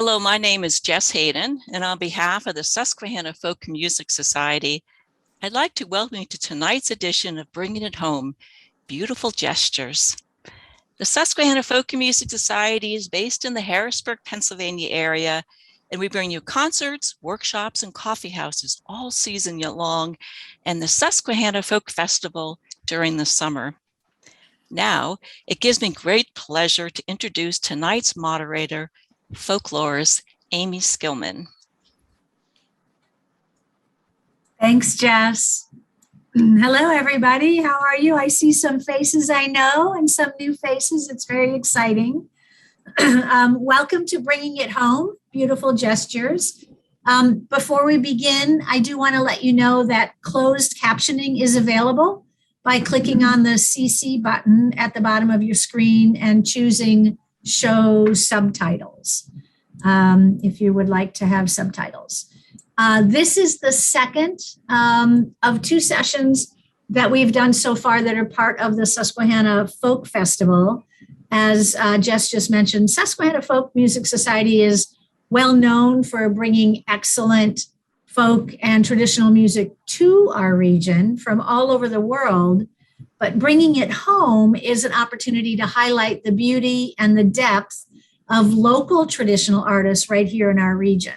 Hello, my name is Jess Hayden, and on behalf of the Susquehanna Folk Music Society, I'd like to welcome you to tonight's edition of Bringing It Home, Beautiful Gestures. The Susquehanna Folk Music Society is based in the Harrisburg, Pennsylvania area, and we bring you concerts, workshops, and coffee houses all season long, and the Susquehanna Folk Festival during the summer. Now, it gives me great pleasure to introduce tonight's moderator, folklorist Amy Skillman. Thanks, Jess. Hello, everybody. How are you? I see some faces I know and some new faces. It's very exciting. Welcome to Bringing It Home, Beautiful Gestures. Before we begin, I do want to let you know that closed captioning is available by clicking on the CC button at the bottom of your screen and choosing Show Subtitles, if you would like to have subtitles. This is the second of two sessions that we've done so far that are part of the Susquehanna Folk Festival. As Jess just mentioned, Susquehanna Folk Music Society is well known for bringing excellent folk and traditional music to our region from all over the world. But bringing it home is an opportunity to highlight the beauty and the depth of local traditional artists right here in our region.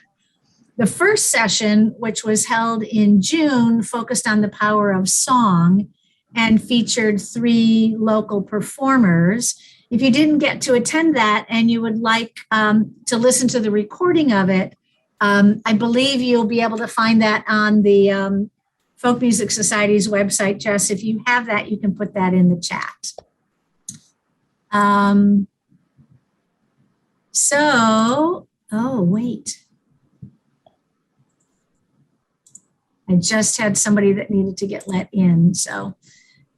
The first session, which was held in June, focused on the power of song and featured 3 local performers. If you didn't get to attend that and you would like to listen to the recording of it, I believe you'll be able to find that on the Folk Music Society's website. Jess, if you have that, you can put that in the chat. Oh, wait. I just had somebody that needed to get let in. So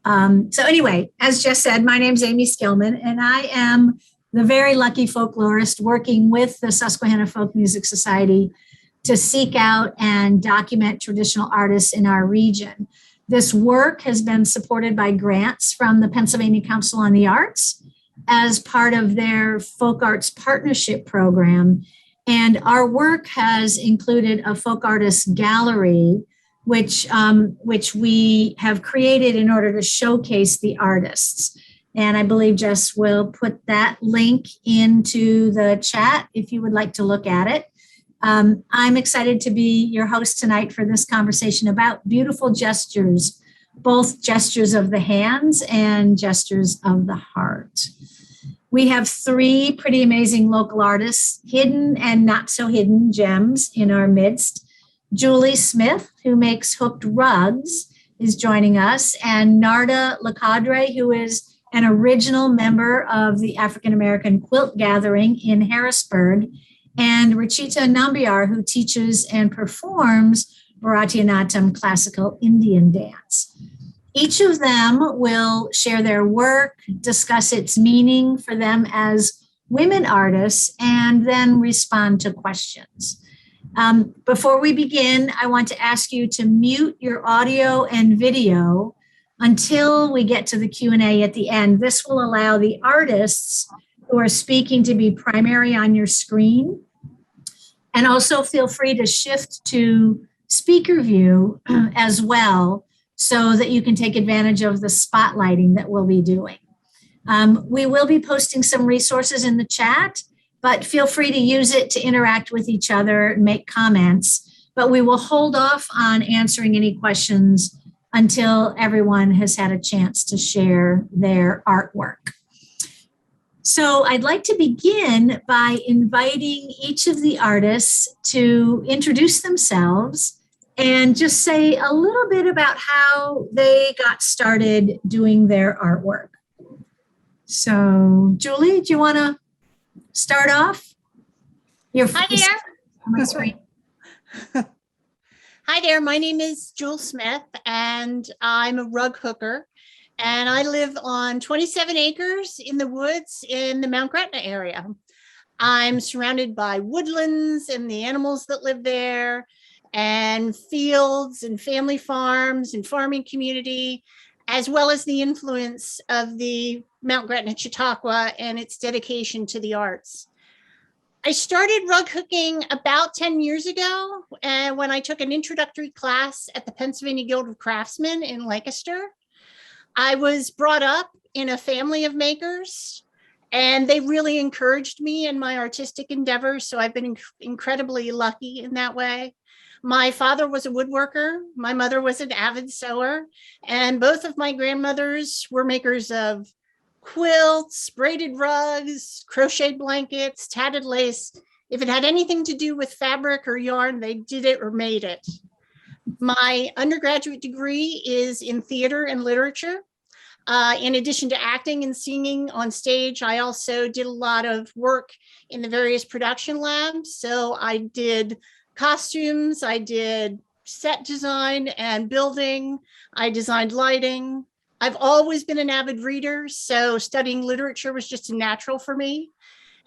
anyway, as Jess said, my name's Amy Skillman, and I am the very lucky folklorist working with the Susquehanna Folk Music Society to seek out and document traditional artists in our region. This work has been supported by grants from the Pennsylvania Council on the Arts as part of their Folk Arts Partnership Program. And our work has included a folk artist gallery, which we have created in order to showcase the artists. And I believe Jess will put that link into the chat if you would like to look at it. I'm excited to be your host tonight for this conversation about beautiful gestures, both gestures of the hands and gestures of the heart. We have 3 pretty amazing local artists, hidden and not so hidden gems in our midst. Julie Smith, who makes hooked rugs, is joining us, and Narda LeCadre, who is an original member of the African American Quilt Gathering in Harrisburg, and Rachita Nambiar, who teaches and performs Bharatanatyam classical Indian dance. Each of them will share their work, discuss its meaning for them as women artists, and then respond to questions. Before we begin, I want to ask you to mute your audio and video until we get to the Q&A at the end. This will allow the artists who are speaking to be primary on your screen. And also feel free to shift to speaker view as well so that you can take advantage of the spotlighting that we'll be doing. We will be posting some resources in the chat, but feel free to use it to interact with each other and make comments. But we will hold off on answering any questions until everyone has had a chance to share their artwork. So I'd like to begin by inviting each of the artists to introduce themselves and just say a little bit about how they got started doing their artwork. So Julie, do you want to start off? Hi there. On my screen. Hi there, my name is Jewel Smith, and I'm a rug hooker. And I live on 27 acres in the woods in the Mount Gretna area. I'm surrounded by woodlands and the animals that live there, and fields and family farms and farming community, as well as the influence of the Mount Gretna Chautauqua and its dedication to the arts. I started rug hooking about 10 years ago, and when I took an introductory class at the Pennsylvania Guild of Craftsmen in Lancaster. I was brought up in a family of makers, and they really encouraged me in my artistic endeavors. So I've been incredibly lucky in that way. My father was a woodworker. My mother was an avid sewer, and both of my grandmothers were makers of quilts, braided rugs, crocheted blankets, tatted lace. If it had anything to do with fabric or yarn, they did it or made it. My undergraduate degree is in theater and literature. In addition to acting and singing on stage, I also did a lot of work in the various production labs. So I did costumes, I did set design and building, I designed lighting. I've always been an avid reader, so studying literature was just a natural for me.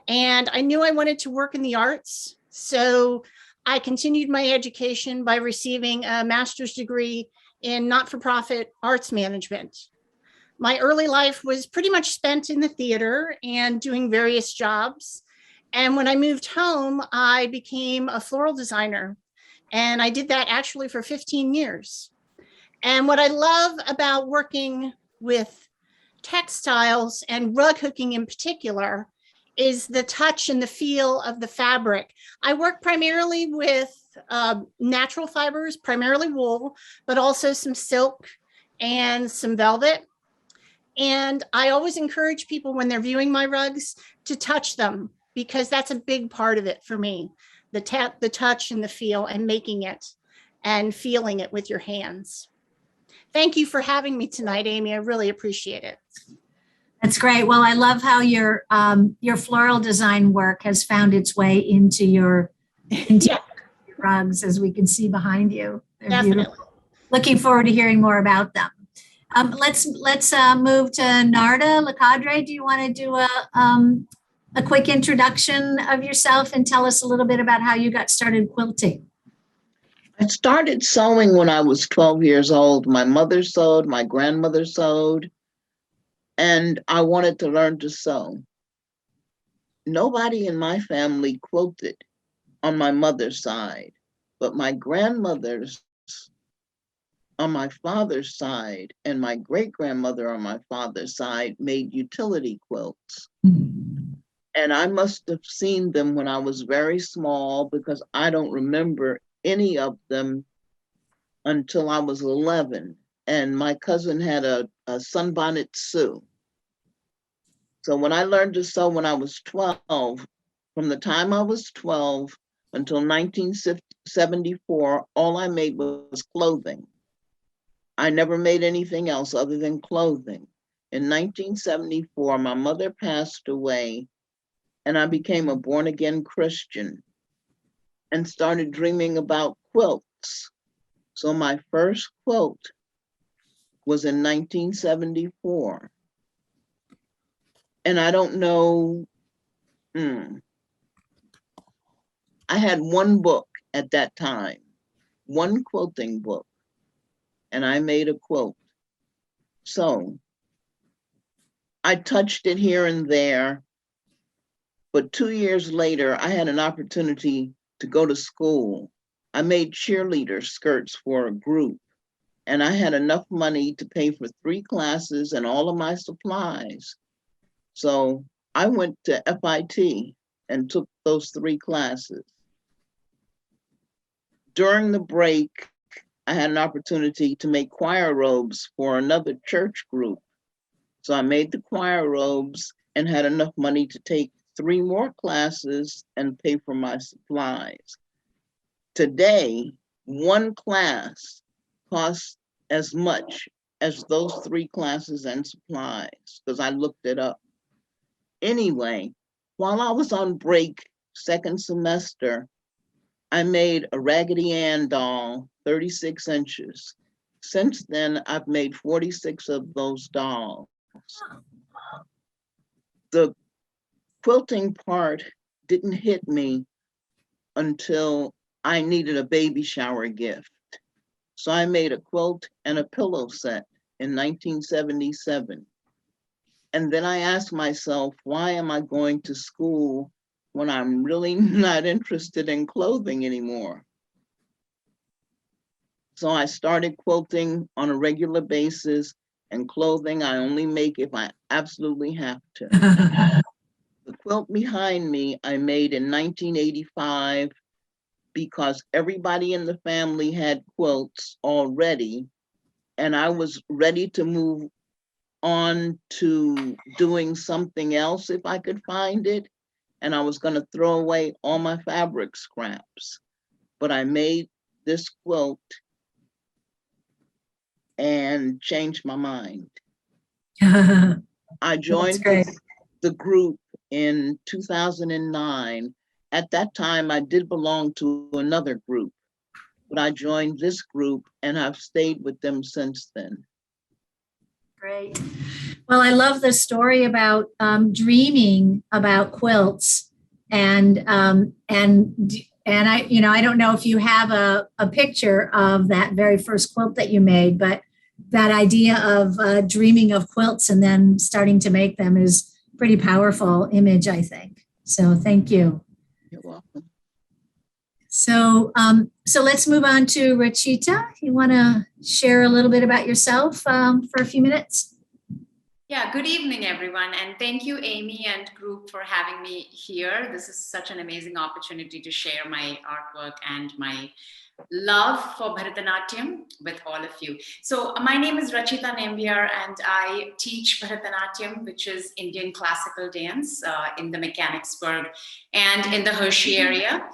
And I knew I wanted to work in the arts. So I continued my education by receiving a master's degree in not-for-profit arts management. My early life was pretty much spent in the theater and doing various jobs. And when I moved home, I became a floral designer. And I did that actually for 15 years. And what I love about working with textiles and rug hooking in particular is the touch and the feel of the fabric. I work primarily with natural fibers, primarily wool, but also some silk and some velvet. And I always encourage people when they're viewing my rugs to touch them, because that's a big part of it for me. The touch and the feel and making it and feeling it with your hands. Thank you for having me tonight, Amy. I really appreciate it. That's great. Well, I love how your floral design work has found its way into your rugs, as we can see behind you. They're Definitely beautiful. Looking forward to hearing more about them. Let's move to Narda LeCadre. Do you want to do a quick introduction of yourself and tell us a little bit about how you got started quilting? I started sewing when I was 12 years old. My mother sewed, my grandmother sewed, and I wanted to learn to sew. Nobody in my family quilted on my mother's side, but my grandmothers on my father's side and my great-grandmother on my father's side made utility quilts. And I must have seen them when I was very small, because I don't remember any of them until I was 11. And my cousin had a sunbonnet Sue. So when I learned to sew when I was 12, from the time I was 12 until 1974, all I made was clothing. I never made anything else other than clothing. In 1974, my mother passed away, and I became a born-again Christian and started dreaming about quilts. So my first quilt was in 1974. And I don't know, I had one book at that time, one quilting book, and I made a quilt. So I touched it here and there, but 2 years later, I had an opportunity to go to school. I made cheerleader skirts for a group, and I had enough money to pay for 3 classes and all of my supplies. So I went to FIT and took those 3 classes. During the break, I had an opportunity to make choir robes for another church group. So I made the choir robes and had enough money to take 3 more classes and pay for my supplies. Today, one class costs as much as those 3 classes and supplies, because I looked it up. Anyway, while I was on break, second semester, I made a Raggedy Ann doll, 36 inches. Since then, I've made 46 of those dolls. The quilting part didn't hit me until I needed a baby shower gift. So I made a quilt and a pillow set in 1977. And then I asked myself, why am I going to school when I'm really not interested in clothing anymore. So I started quilting on a regular basis, and clothing I only make if I absolutely have to. The quilt behind me I made in 1985 because everybody in the family had quilts already, and I was ready to move on to doing something else if I could find it, and I was going to throw away all my fabric scraps. But I made this quilt and changed my mind. I joined the group in 2009. At that time, I did belong to another group, but I joined this group and I've stayed with them since then. Great. Well, I love the story about dreaming about quilts, and I, I don't know if you have a picture of that very first quilt that you made, but that idea of dreaming of quilts and then starting to make them is pretty powerful image, I think. So thank you. You're welcome. So, so let's move on to Rachita. You want to share a little bit about yourself for a few minutes? Yeah, good evening, everyone. And thank you, Amy and group, for having me here. This is such an amazing opportunity to share my artwork and my love for Bharatanatyam with all of you. So my name is Rachita Nambiar, and I teach Bharatanatyam, which is Indian classical dance in the Mechanicsburg and in the Hershey area.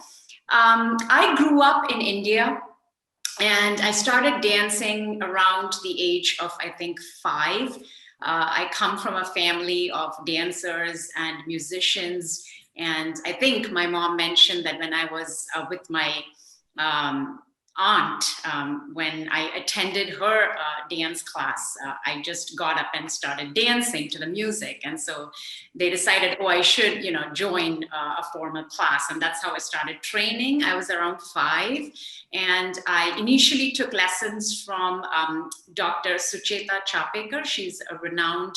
I grew up in India, and I started dancing around the age of, I think, 5. I come from a family of dancers and musicians. And I think my mom mentioned that when I was with my aunt, when I attended her dance class, I just got up and started dancing to the music. And so they decided, oh, I should, join a formal class. And that's how I started training. I was around 5. And I initially took lessons from Dr. Sucheta Chapekar. She's a renowned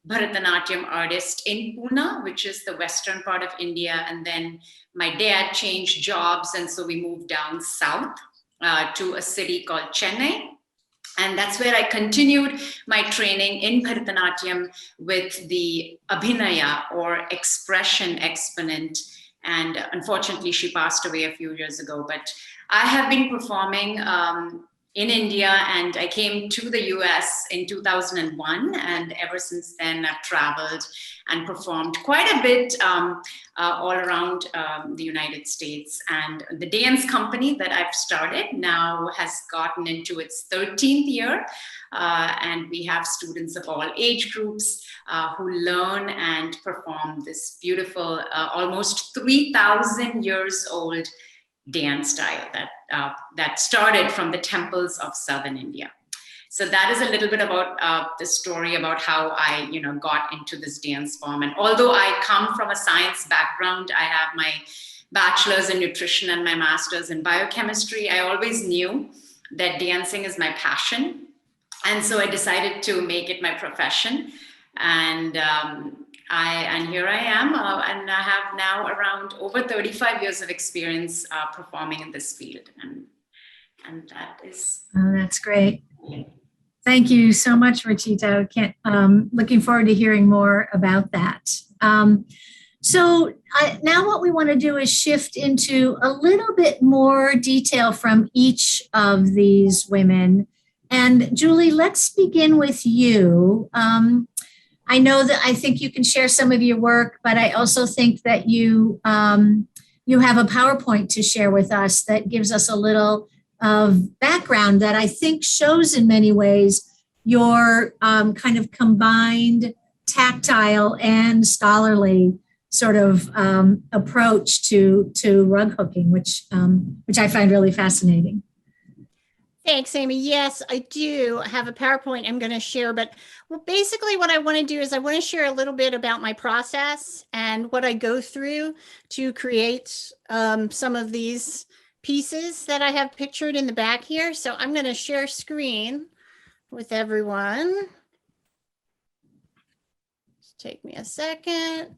Bharatanatyam artist in Pune, which is the western part of India. And then my dad changed jobs, and so we moved down south to a city called Chennai. And that's where I continued my training in Bharatanatyam with the Abhinaya, or expression exponent. And unfortunately, she passed away a few years ago. But I have been performing in India, and I came to the US in 2001. And ever since then, I've traveled and performed quite a bit all around the United States. And the dance company that I've started now has gotten into its 13th year. And we have students of all age groups who learn and perform this beautiful, almost 3,000 years old dance style that started from the temples of southern India. So that is a little bit about the story about how I, got into this dance form. And although I come from a science background, I have my bachelor's in nutrition and my master's in biochemistry. I always knew that dancing is my passion. And so I decided to make it my profession. And here I am, and I have now around over 35 years of experience performing in this field. And that is... Oh, that's great. Thank you so much, Rachita. Looking forward to hearing more about that. So now what we want to do is shift into a little bit more detail from each of these women. And Julie, let's begin with you. I know that I think you can share some of your work, but I also think that you have a PowerPoint to share with us that gives us a little of background that I think shows in many ways your kind of combined tactile and scholarly sort of approach to rug hooking, which I find really fascinating. Thanks, Amy. Yes, I do have a PowerPoint I'm going to share, but basically what I want to do is I want to share a little bit about my process and what I go through to create some of these pieces that I have pictured in the back here. So I'm going to share screen with everyone. Just take me a second.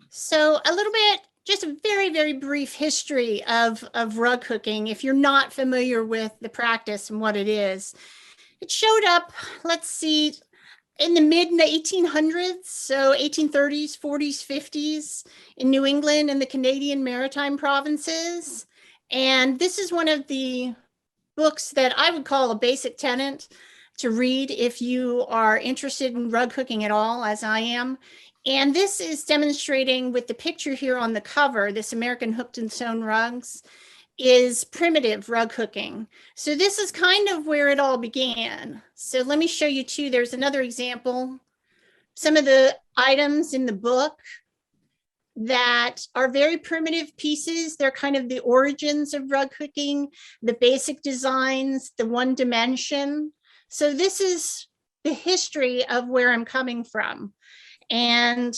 So a little bit, just a very, very brief history of rug hooking. If you're not familiar with the practice and what it is, it showed up, let's see, in the mid 1800s, so 1830s, 40s, 50s in New England and the Canadian Maritime provinces. And this is one of the books that I would call a basic tenet to read if you are interested in rug hooking at all, as I am. And this is demonstrating with the picture here on the cover, this American hooked and sewn rugs, is primitive rug hooking. So this is kind of where it all began. So let me show you too, there's another example. Some of the items in the book that are very primitive pieces. They're kind of the origins of rug hooking, the basic designs, the one dimension. So this is the history of where I'm coming from. And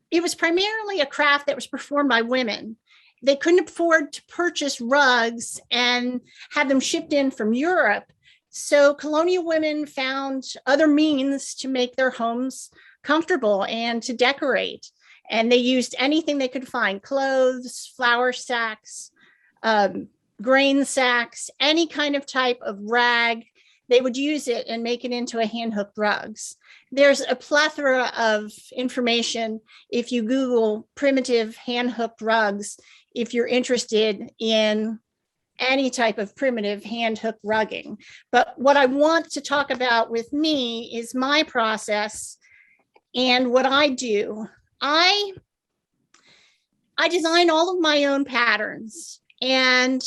it was primarily a craft that was performed by women. They couldn't afford to purchase rugs and have them shipped in from Europe. So colonial women found other means to make their homes comfortable and to decorate. And they used anything they could find, clothes, flour sacks, grain sacks, any kind of type of rag. They would use it and make it into a hand-hooked rugs. There's a plethora of information if you Google primitive hand-hooked rugs, if you're interested in any type of primitive hand-hooked rugging. But what I want to talk about with me is my process and what I do. I design all of my own patterns, and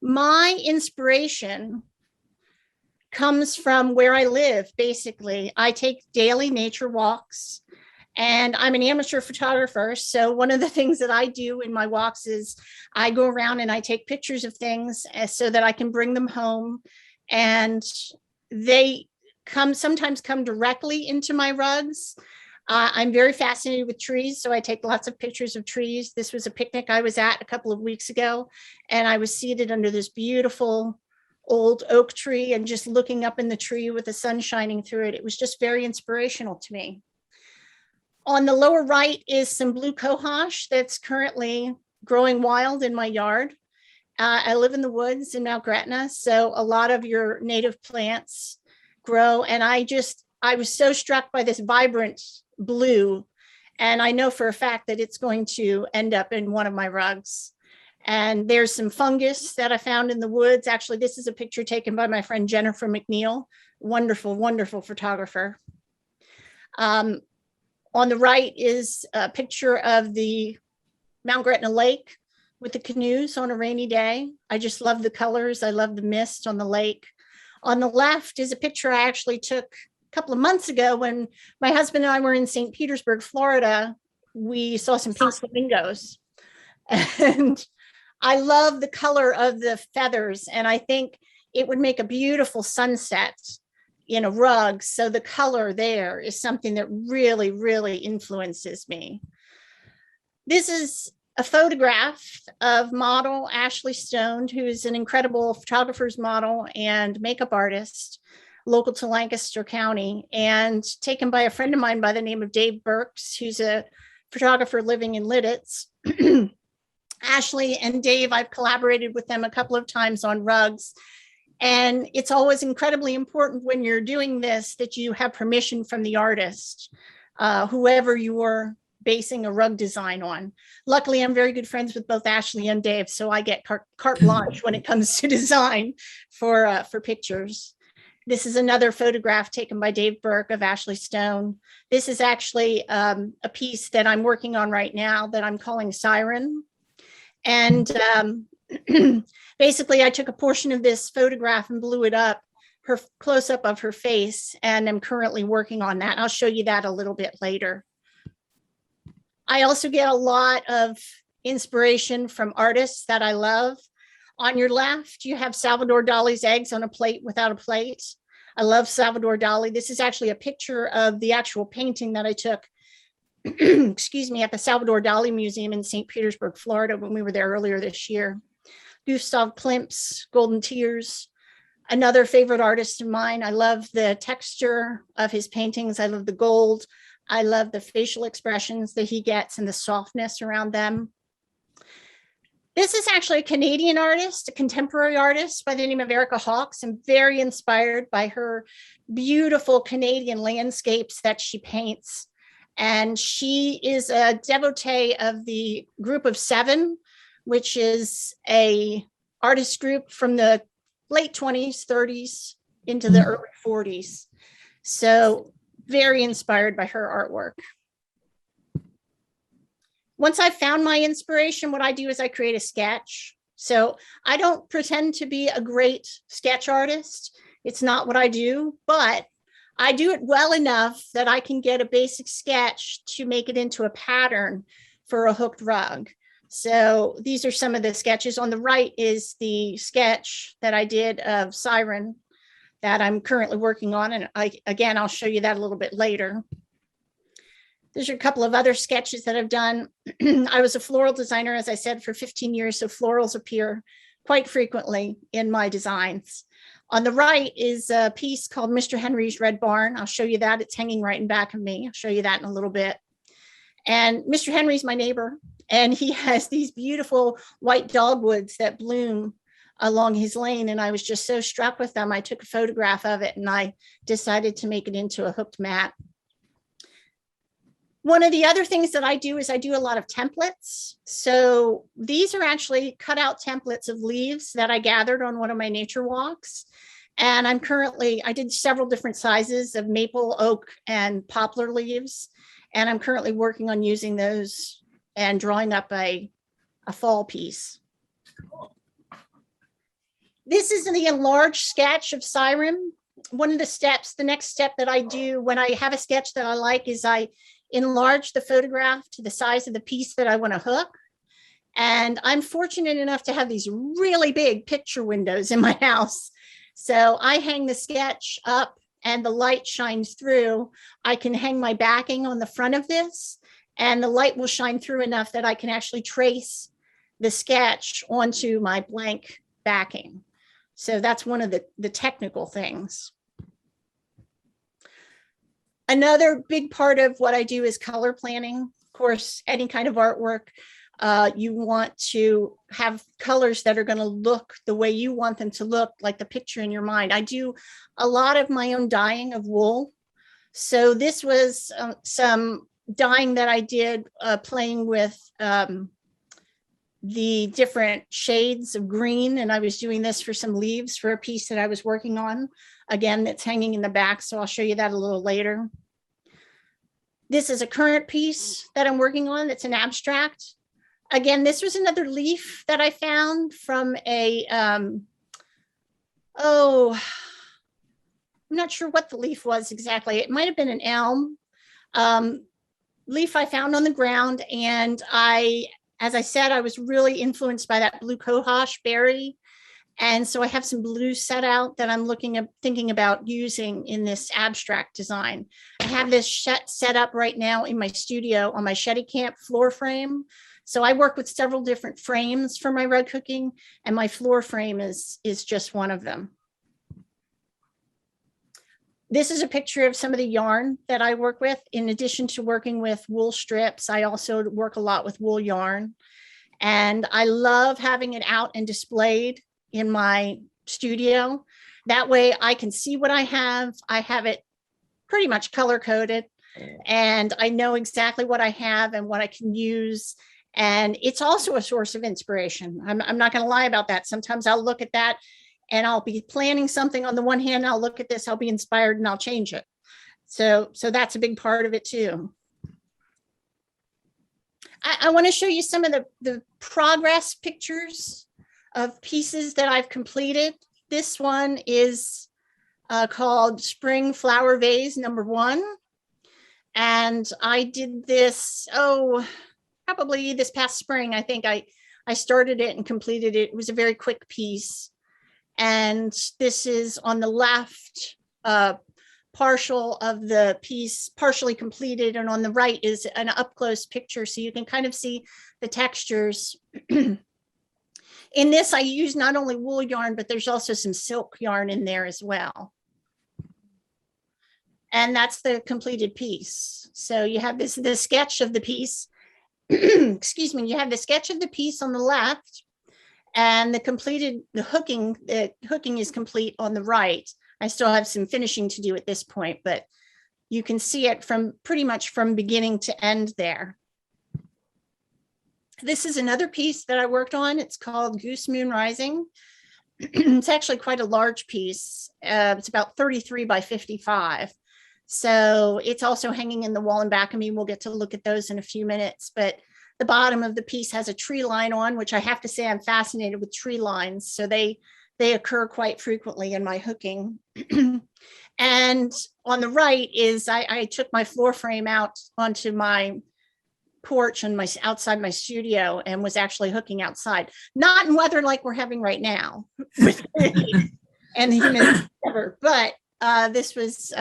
my inspiration comes from where I live. Basically, I take daily nature walks, and I'm an amateur photographer. So one of the things that I do in my walks is I go around and I take pictures of things so that I can bring them home, and they sometimes come directly into my rugs. I'm very fascinated with trees, so I take lots of pictures of trees. This was a picnic I was at a couple of weeks ago, and I was seated under this beautiful old oak tree and just looking up in the tree with the sun shining through it. It was just very inspirational to me. On the lower right is some blue cohosh that's currently growing wild in my yard. I live in the woods in Mount Gretna, so a lot of your native plants grow, and I was so struck by this vibrant blue, and I know for a fact that it's going to end up in one of my rugs. And there's some fungus that I found in the woods. Actually, this is a picture taken by my friend Jennifer McNeil, wonderful, wonderful photographer. On the right is a picture of the Mount Gretna Lake with the canoes on a rainy day. I just love the colors. I love the mist on the lake. On the left is a picture I actually took a couple of months ago when my husband and I were in St. Petersburg, Florida. We saw some pink flamingos. And I love the color of the feathers, and I think it would make a beautiful sunset in a rug. So the color there is something that really, really influences me. This is a photograph of model Ashley Stone, who is an incredible photographer's model and makeup artist local to Lancaster County, and taken by a friend of mine by the name of Dave Burks, who's a photographer living in Lidditz. Ashley and Dave, I've collaborated with them a couple of times on rugs. And it's always incredibly important when you're doing this that you have permission from the artist, whoever you're basing a rug design on. Luckily, I'm very good friends with both Ashley and Dave, so I get carte blanche when it comes to design for pictures. This is another photograph taken by Dave Burke of Ashley Stone. This is actually a piece that I'm working on right now that I'm calling Siren. And basically, I took a portion of this photograph and blew it up, her close-up of her face, and I'm currently working on that. I'll show you that a little bit later. I also get a lot of inspiration from artists that I love. On your left, you have Salvador Dali's Eggs on a Plate Without a Plate. I love Salvador Dali. This is actually a picture of the actual painting that I took excuse me, at the Salvador Dali Museum in St. Petersburg, Florida, when we were there earlier this year. Gustav Klimt's Golden Tears, another favorite artist of mine. I love the texture of his paintings. I love the gold. I love the facial expressions that he gets and the softness around them. This is actually a Canadian artist, a contemporary artist by the name of Erica Hawkes. I'm very inspired by her beautiful Canadian landscapes that she paints. And she is a devotee of the Group of Seven, which is a artist group from the late 20s, 30s into the early 40s. So very inspired by her artwork. Once I've found my inspiration, what I do is I create a sketch. So I don't pretend to be a great sketch artist. It's not what I do, but I do it well enough that I can get a basic sketch to make it into a pattern for a hooked rug. So these are some of the sketches. On the right is the sketch that I did of Siren that I'm currently working on. And again, I'll show you that a little bit later. There's a couple of other sketches that I've done. I was a floral designer, as I said, for 15 years, so florals appear quite frequently in my designs. On the right is a piece called Mr. Henry's Red Barn. I'll show you that. It's hanging right in back of me. I'll show you that in a little bit. And Mr. Henry's my neighbor, and he has these beautiful white dogwoods that bloom along his lane. And I was just so struck with them. I took a photograph of it and I decided to make it into a hooked mat. One of the other things that I do is I do a lot of templates. So these are actually cut out templates of leaves that I gathered on one of my nature walks. And I did several different sizes of maple, oak, and poplar leaves. And I'm currently working on using those and drawing up a fall piece. This is the enlarged sketch of Siren. One of the next step that I do when I have a sketch that I like is I enlarge the photograph to the size of the piece that I want to hook. And I'm fortunate enough to have these really big picture windows in my house. So I hang the sketch up and the light shines through. I can hang my backing on the front of this and the light will shine through enough that I can actually trace the sketch onto my blank backing. So that's one of the technical things. Another big part of what I do is color planning. Of course, any kind of artwork, you want to have colors that are going to look the way you want them to look, like the picture in your mind. I do a lot of my own dyeing of wool. So this was some dyeing that I did playing with the different shades of green. And I was doing this for some leaves for a piece that I was working on. Again, that's hanging in the back. So I'll show you that a little later. This is a current piece that I'm working on. It's an abstract. Again, this was another leaf that I found from a, I'm not sure what the leaf was exactly. It might have been an elm leaf I found on the ground. And as I said, I was really influenced by that blue cohosh berry. And so I have some blue set out that I'm thinking about using in this abstract design. I have this set up right now in my studio on my Shetty Camp floor frame. So I work with several different frames for my rug hooking, and my floor frame is just one of them. This is a picture of some of the yarn that I work with. In addition to working with wool strips, I also work a lot with wool yarn. And I love having it out and displayed in my studio. That way I can see what I have. I have it pretty much color coded and I know exactly what I have and what I can use. And it's also a source of inspiration. I'm not going to lie about that. Sometimes I'll look at that and I'll be planning something on the one hand, I'll look at this, I'll be inspired and I'll change it. So that's a big part of it too. I want to show you some of the progress pictures of pieces that I've completed. This one is called Spring Flower Vase #1. And I did this, probably this past spring. I think I started it and completed it. It was a very quick piece. And this is on the left, partial of the piece, partially completed. And on the right is an up close picture. So you can kind of see the textures. In this, I use not only wool yarn, but there's also some silk yarn in there as well. And that's the completed piece. So you have the sketch of the piece. Excuse me, you have the sketch of the piece on the left, and the hooking is complete on the right. I still have some finishing to do at this point, but you can see it from pretty much from beginning to end there. This is another piece that I worked on. It's called Goose Moon Rising. It's actually quite a large piece. It's about 33 by 55. So it's also hanging in the wall in back of me. We'll get to look at those in a few minutes, but the bottom of the piece has a tree line on, which I have to say I'm fascinated with tree lines. So they occur quite frequently in my hooking. And on the right is I took my floor frame out onto my porch and outside my studio and was actually hooking outside, not in weather like we're having right now and the humidity, but this was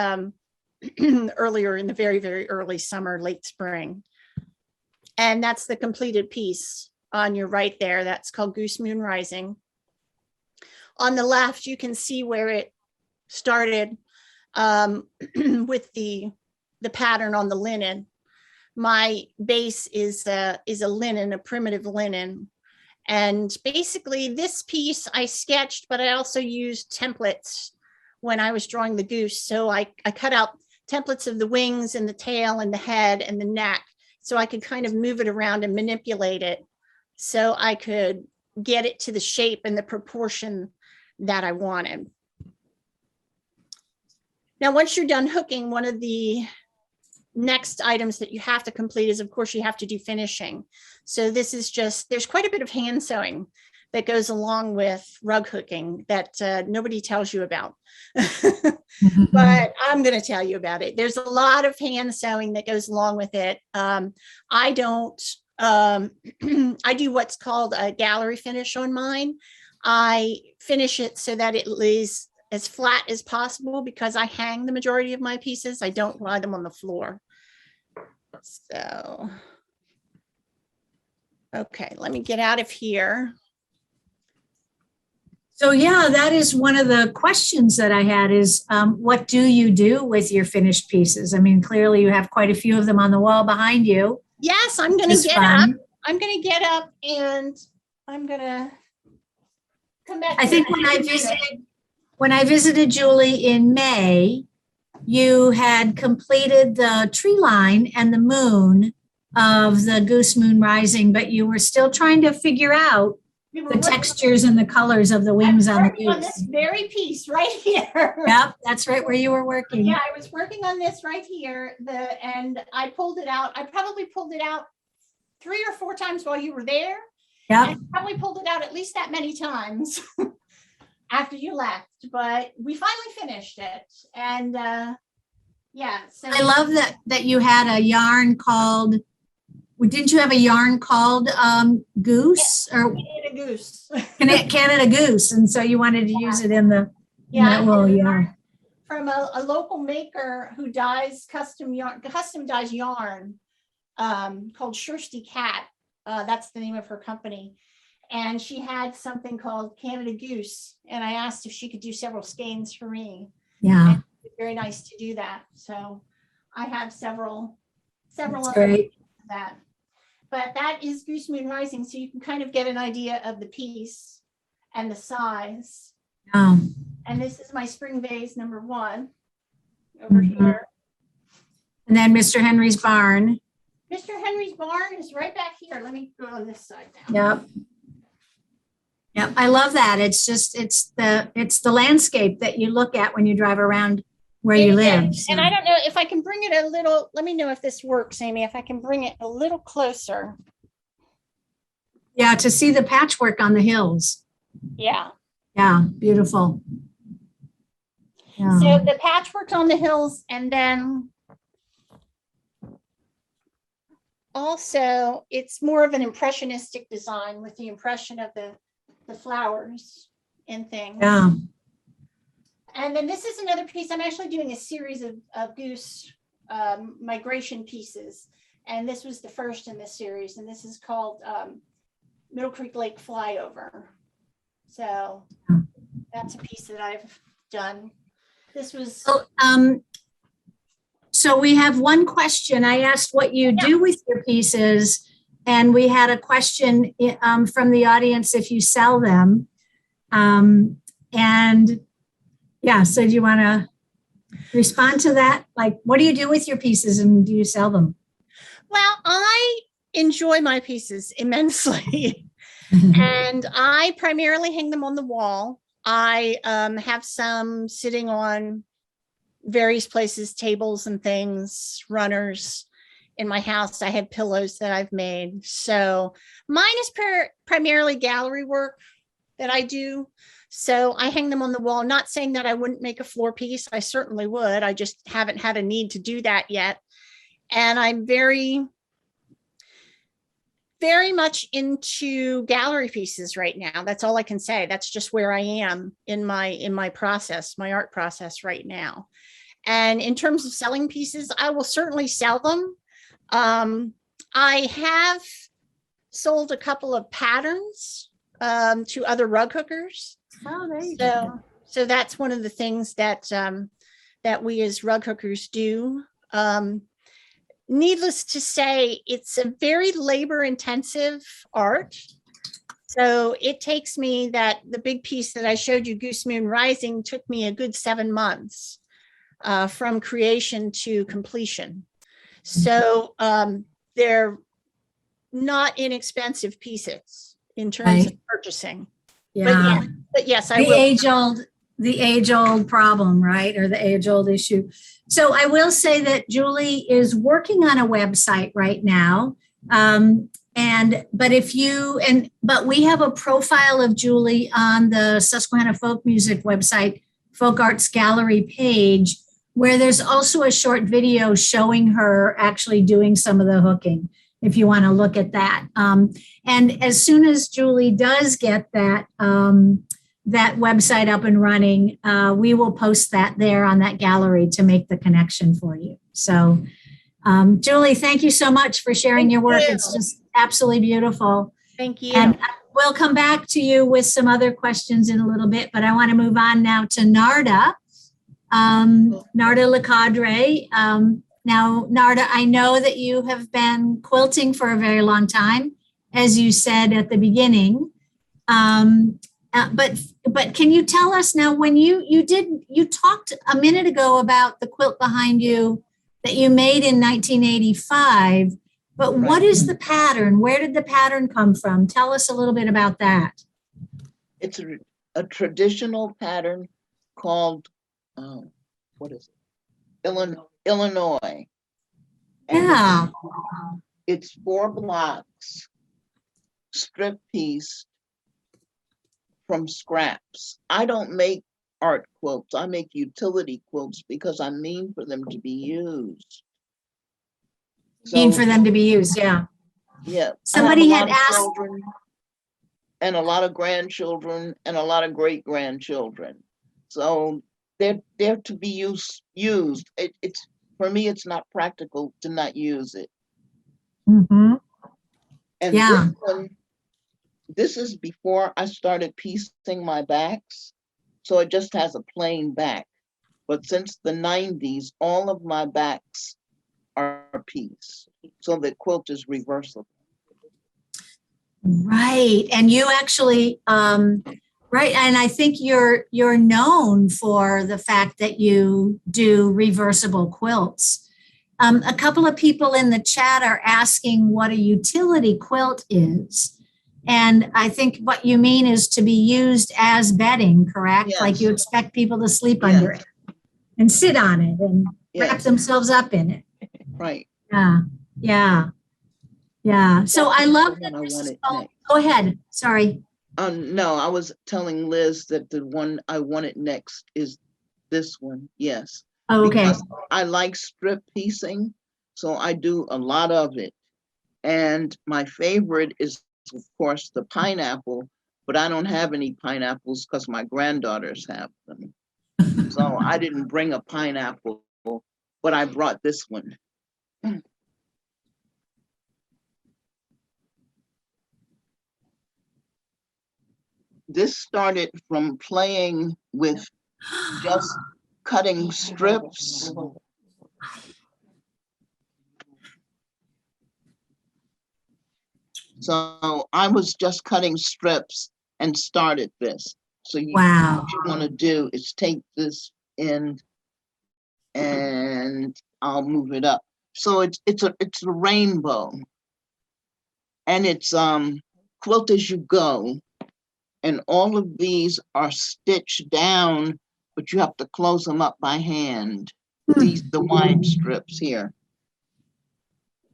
earlier in the very, very early summer, late spring. And that's the completed piece on your right there. That's called Goose Moon Rising. On the left, you can see where it started with the pattern on the linen. My base is a linen, a primitive linen. And basically this piece I sketched, but I also used templates when I was drawing the goose. So I cut out templates of the wings and the tail and the head and the neck, so I could kind of move it around and manipulate it so I could get it to the shape and the proportion that I wanted. Now, once you're done hooking, one of the next items that you have to complete is, of course, you have to do finishing. So this is just, there's quite a bit of hand sewing that goes along with rug hooking that nobody tells you about. But I'm going to tell you about it. There's a lot of hand sewing that goes along with it. I don't, I do what's called a gallery finish on mine. I finish it so that it lays as flat as possible because I hang the majority of my pieces. I don't lie them on the floor. So, okay, let me get out of here. So yeah, that is one of the questions that I had is, what do you do with your finished pieces? I mean, clearly you have quite a few of them on the wall behind you. Yes, I'm going to get up. I'm going to get up and I'm going to come back. I think when I visited Julie in May, you had completed the tree line and the moon of the Goose Moon Rising, but you were still trying to figure out the textures and the colors of the wings on the goose. On this very piece right here. Yep, that's right where you were working. Yeah, I was working on this right here. And I pulled it out. I probably pulled it out 3 or 4 times while you were there. Yeah. I probably pulled it out at least that many times after you left. But we finally finished it. And yeah. So I love that you had a yarn called, didn't you have a yarn called Goose? Yeah, or Canada Goose. Canada Goose, and so you wanted to use it in the from a local maker who dyes custom dyes yarn called Shirsty Cat. That's the name of her company, and she had something called Canada Goose, and I asked if she could do several skeins for me. Yeah, and it was very nice to do that. So I have several of that. But that is Goose Moon Rising, so you can kind of get an idea of the piece and the size. And this is my spring vase number 1 over here. And then Mr. Henry's barn. Mr. Henry's barn is right back here. Let me go on this side now. Yep, I love that. It's just, it's the landscape that you look at when you drive around where you live. And I don't know if I can bring it a little, let me know if this works, Amy, if I can bring it a little closer. Yeah, to see the patchwork on the hills. Yeah. Yeah, beautiful. Yeah. So the patchwork on the hills, and then also it's more of an impressionistic design with the impression of the flowers and things. Yeah. And then this is another piece. I'm actually doing a series of goose migration pieces. And this was the first in this series. And this is called Middle Creek Lake Flyover. So that's a piece that I've done. This was... So we have one question. I asked what you do with your pieces, and we had a question from the audience if you sell them. And yeah, so do you want to respond to that? Like, what do you do with your pieces and do you sell them? Well, I enjoy my pieces immensely. And I primarily hang them on the wall. I have some sitting on various places, tables and things, runners in my house. I have pillows that I've made. So mine is primarily gallery work that I do. So I hang them on the wall, not saying that I wouldn't make a floor piece. I certainly would. I just haven't had a need to do that yet. And I'm very much into gallery pieces right now. That's all I can say. That's just where I am in my process, my art process right now. And in terms of selling pieces, I will certainly sell them. I have sold a couple of patterns to other rug hookers. Oh, there you go. So that's one of the things that that we as rug hookers do. Needless to say, it's a very labor-intensive art. So it takes me the big piece that I showed you, Goose Moon Rising, took me a good 7 months from creation to completion. So they're not inexpensive pieces in terms of purchasing. Yeah. But yes, I will. The age-old problem, right? Or the age-old issue. So I will say that Julie is working on a website right now. But we have a profile of Julie on the Susquehanna Folk Music website, Folk Arts Gallery page, where there's also a short video showing her actually doing some of the hooking, if you want to look at that. And as soon as Julie does get that, that website up and running, we will post that there on that gallery to make the connection for you. So, Julie, thank you so much for sharing your work. It's just absolutely beautiful. Thank you. And we'll come back to you with some other questions in a little bit, but I want to move on now to Narda, Narda LeCadre. Now, Narda, I know that you have been quilting for a very long time, as you said at the beginning. But can you tell us now, when you talked a minute ago about the quilt behind you that you made in 1985, but Right. What is the pattern? Where did the pattern come from? Tell us a little bit about that. It's a traditional pattern called, what is it? Illinois. And Yeah. it's 4 blocks, strip piece from scraps. I don't make art quilts. I make utility quilts because I mean for them to be used. Mean for them to be used, yeah. Yeah. Somebody I have had a lot of asked. children and a lot of grandchildren and a lot of great grandchildren. So they're to be used. It's for me, it's not practical to not use it. Mm-hmm. And Yeah. this is before I started piecing my backs. So it just has a plain back. But since the 90s, all of my backs are pieced. So the quilt is reversible. Right. And you actually, right. And I think you're known for the fact that you do reversible quilts. A couple of people in the chat are asking what a utility quilt is. And I think what you mean is to be used as bedding, correct? Yes. Like you expect people to sleep under it and sit on it and wrap themselves up in it. Right. Yeah. So I love that. I want it next. Go ahead. Sorry. No, I was telling Liz that the one I wanted next is this one. Yes. Oh, okay. Because I like strip piecing, so I do a lot of it. And my favorite is, of course, the pineapple, but I don't have any pineapples because my granddaughters have them. So I didn't bring a pineapple, but I brought this one. This started from playing with just cutting strips So I was just cutting strips and started this. So Wow. what you want to do is take this end and I'll move it up. So it's a rainbow, and it's quilt as you go, and all of these are stitched down, but you have to close them up by hand. These the wide strips here.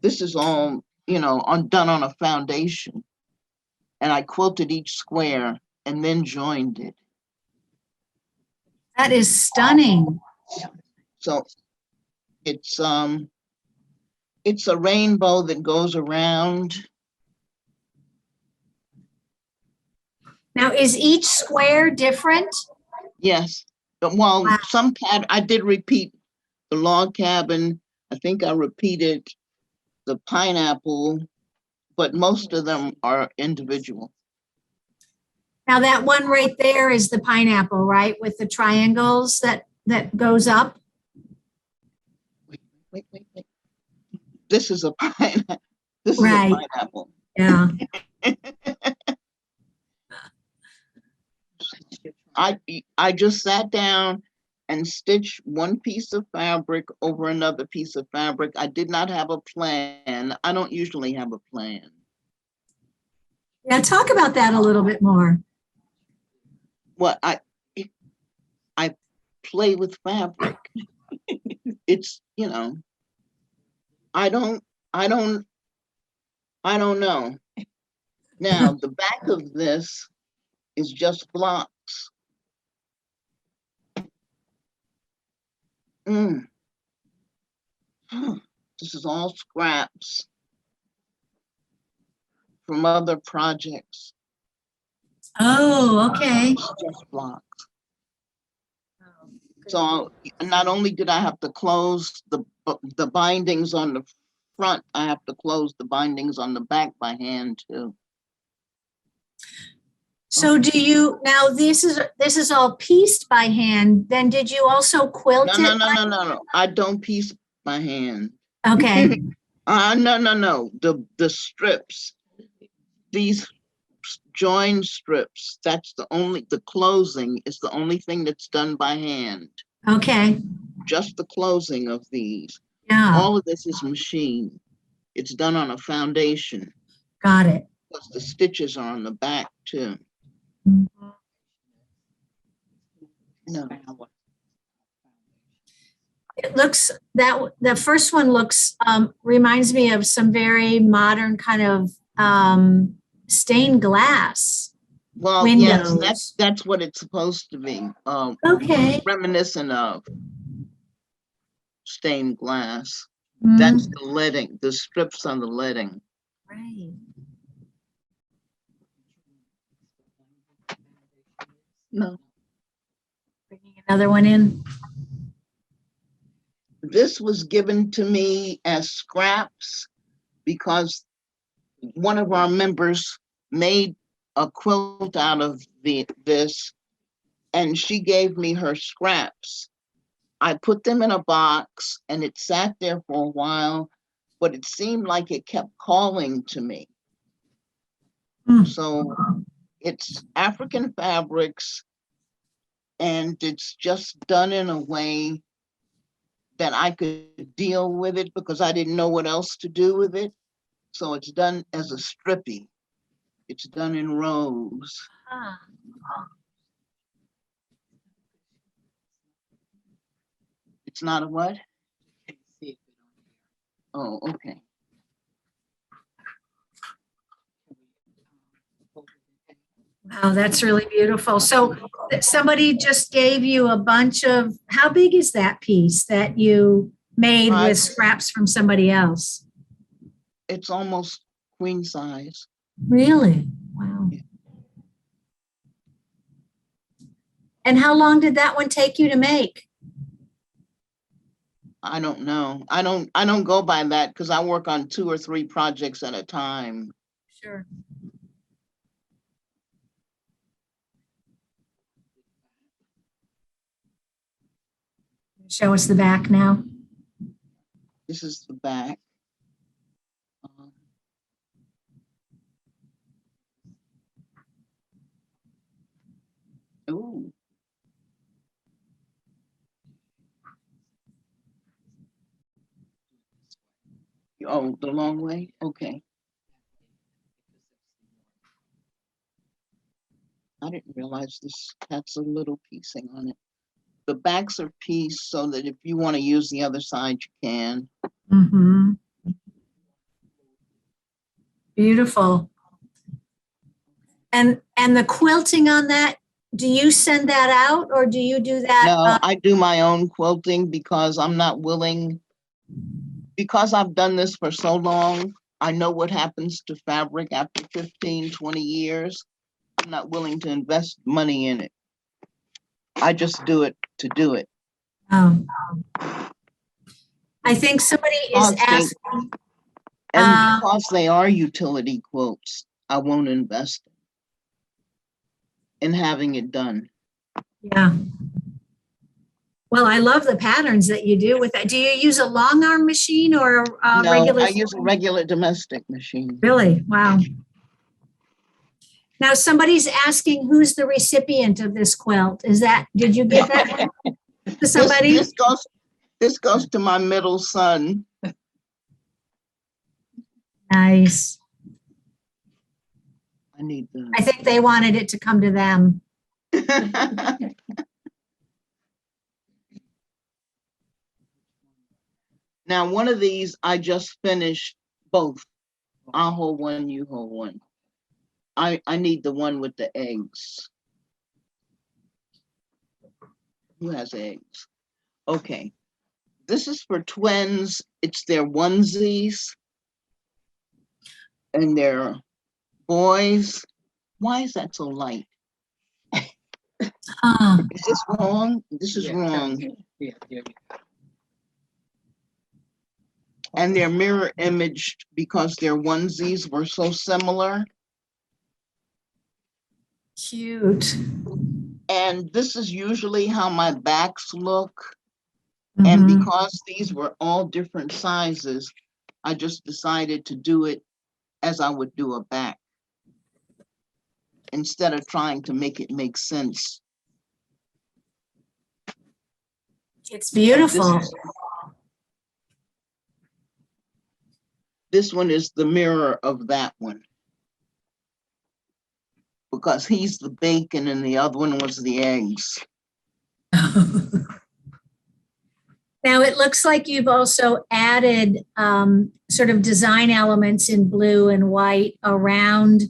This is all, you know, done on a foundation, and I quilted each square and then joined it. That is stunning. So it's a rainbow that goes around. Now, is each square different? Yes. Well, Wow. some I did repeat the log cabin. I think I repeated the pineapple, but most of them are individual. Now, that one right there is the pineapple, right? With the triangles that goes up. Wait. This is a pineapple. This Right. is a pineapple. Yeah. I just sat down and stitched one piece of fabric over another piece of fabric. I did not have a plan. I don't usually have a plan. Yeah. Talk about that a little bit more. Well, I play with fabric. It's, you know, I don't know. Now, the back of this is just blocks. This is all scraps from other projects. Oh, okay. It's just blocks. So not only did I have to close the bindings on the front, I have to close the bindings on the back by hand too. So do you, now this is all pieced by hand, then did you also quilt it? No. I don't piece by hand. Okay. No. The strips, these join strips, that's the closing is the only thing that's done by hand. Okay. Just the closing of these. Yeah. All of this is machine. It's done on a foundation. Got it. Plus the stitches are on the back too. No. It looks that the first one looks reminds me of some very modern kind of stained glass. Well, windows. yes, that's what it's supposed to be. Okay. Reminiscent of stained glass. Mm, That's the leading, the strips on the leading. right. No. Bringing another one in. This was given to me as scraps because one of our members made a quilt out of this, and she gave me her scraps. I put them in a box and it sat there for a while, but it seemed like it kept calling to me. So it's African fabrics, and it's just done in a way that I could deal with it because I didn't know what else to do with it. So it's done as a strippy. It's done in rows. It's not a what? Oh, okay. Wow, that's really beautiful. So somebody just gave you a bunch of, how big is that piece that you made with scraps from somebody else? It's almost queen size. Really? Wow. And how long did that one take you to make? I don't know. I don't go by that because I work on 2 or 3 projects at a time. Sure. Show us the back now. This is the back. Ooh. Oh, the long way? Okay. I didn't realize this has a little piecing on it. The backs are pieced so that if you want to use the other side, you can. Mm-hmm. Beautiful. And the quilting on that, do you send that out or do you do that? No, I do my own quilting because I'm not willing, because I've done this for so long, I know what happens to fabric after 15, 20 years. I'm not willing to invest money in it. I just do it to do it. I think somebody is asking. And because they are utility quilts, I won't invest in having it done. Yeah. Well, I love the patterns that you do with that. Do you use a long arm machine or a No, regular? I use a regular domestic machine. Really? Wow. Now somebody's asking who's the recipient of this quilt. Did you give that to somebody? This goes to my middle son. Nice. I I think they wanted it to come to them. Now, one of these, I just finished both. I'll hold one, you hold one. I need the one with the eggs. Who has eggs? Okay. This is for twins. It's their onesies. And they're boys. Why is that so light? Is this wrong? This is wrong. Yeah. And they're mirror imaged because their onesies were so similar. Cute. And this is usually how my backs look. Mhm. And because these were all different sizes, I just decided to do it as I would do a back, instead of trying to make it make sense. It's beautiful. This one is the mirror of that one, because he's the bacon and the other one was the eggs. Now it looks like you've also added sort of design elements in blue and white around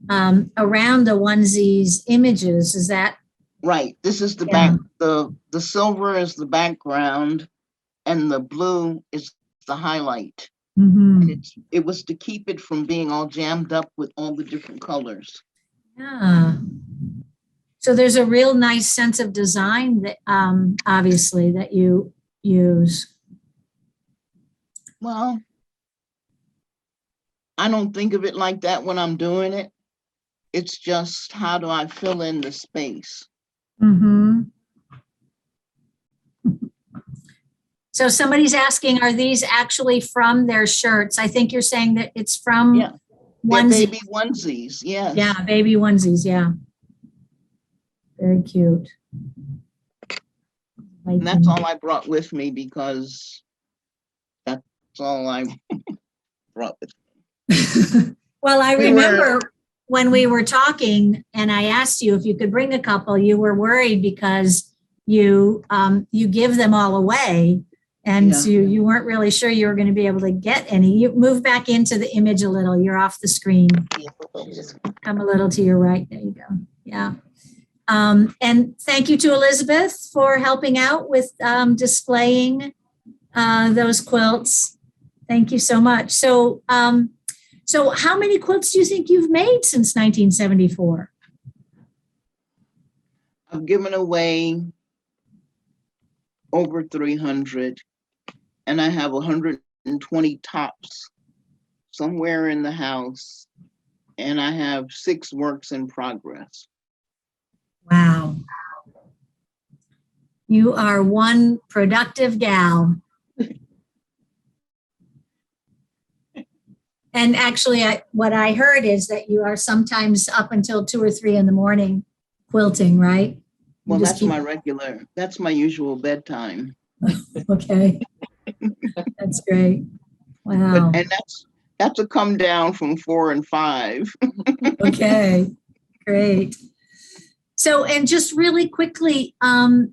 the onesies images. Is that Right? This is the Yeah. back. The silver is the background, and the blue is the highlight. Mhm. And it was to keep it from being all jammed up with all the different colors. Yeah. So there's a real nice sense of design that obviously that you use. Well, I don't think of it like that when I'm doing it. It's just, how do I fill in the space? Mm-hmm. So somebody's asking, are these actually from their shirts? I think you're saying that it's from Yeah. They're onesie. baby onesies, yes. Yeah, baby onesies, yeah. Very cute. And that's all I brought with me because that's all I brought with me. Well, I We remember when we were talking and I asked you if you could bring a couple, you were worried because you give them all away. And Yeah. so you weren't really sure you were going to be able to get any. You move back into the image a little. You're off the screen. Come a little to your right. There you go. Yeah. And thank you to Elizabeth for helping out with displaying those quilts. Thank you so much. So, so how many quilts do you think you've made since 1974? I've given away over 300, and I have 120 tops somewhere in the house, and I have 6 works in progress. Wow. You are one productive gal. And actually, what I heard is that you are sometimes up until 2 or 3 in the morning quilting, right? You Well, just that's my usual bedtime. Okay. That's great. But Wow. and that's a come down from 4 and 5. Okay. Great. So, and just really quickly, tell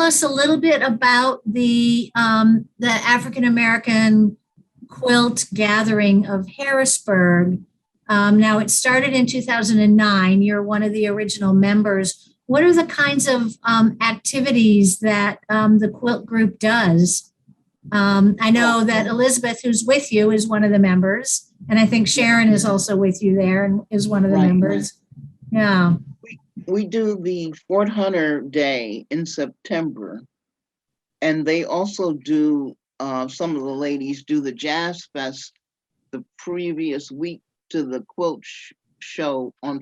us a little bit about the African American quilt gathering of Harrisburg. Now, it started in 2009. You're one of the original members. What are the kinds of activities that the quilt group does? I know that Elizabeth, who's with you, is one of the members, and I think Sharon is also with you there and is one of the members. Yeah. We do the Fort Hunter Day in September, and they also do, some of the ladies do the Jazz Fest the previous week to the quilt show on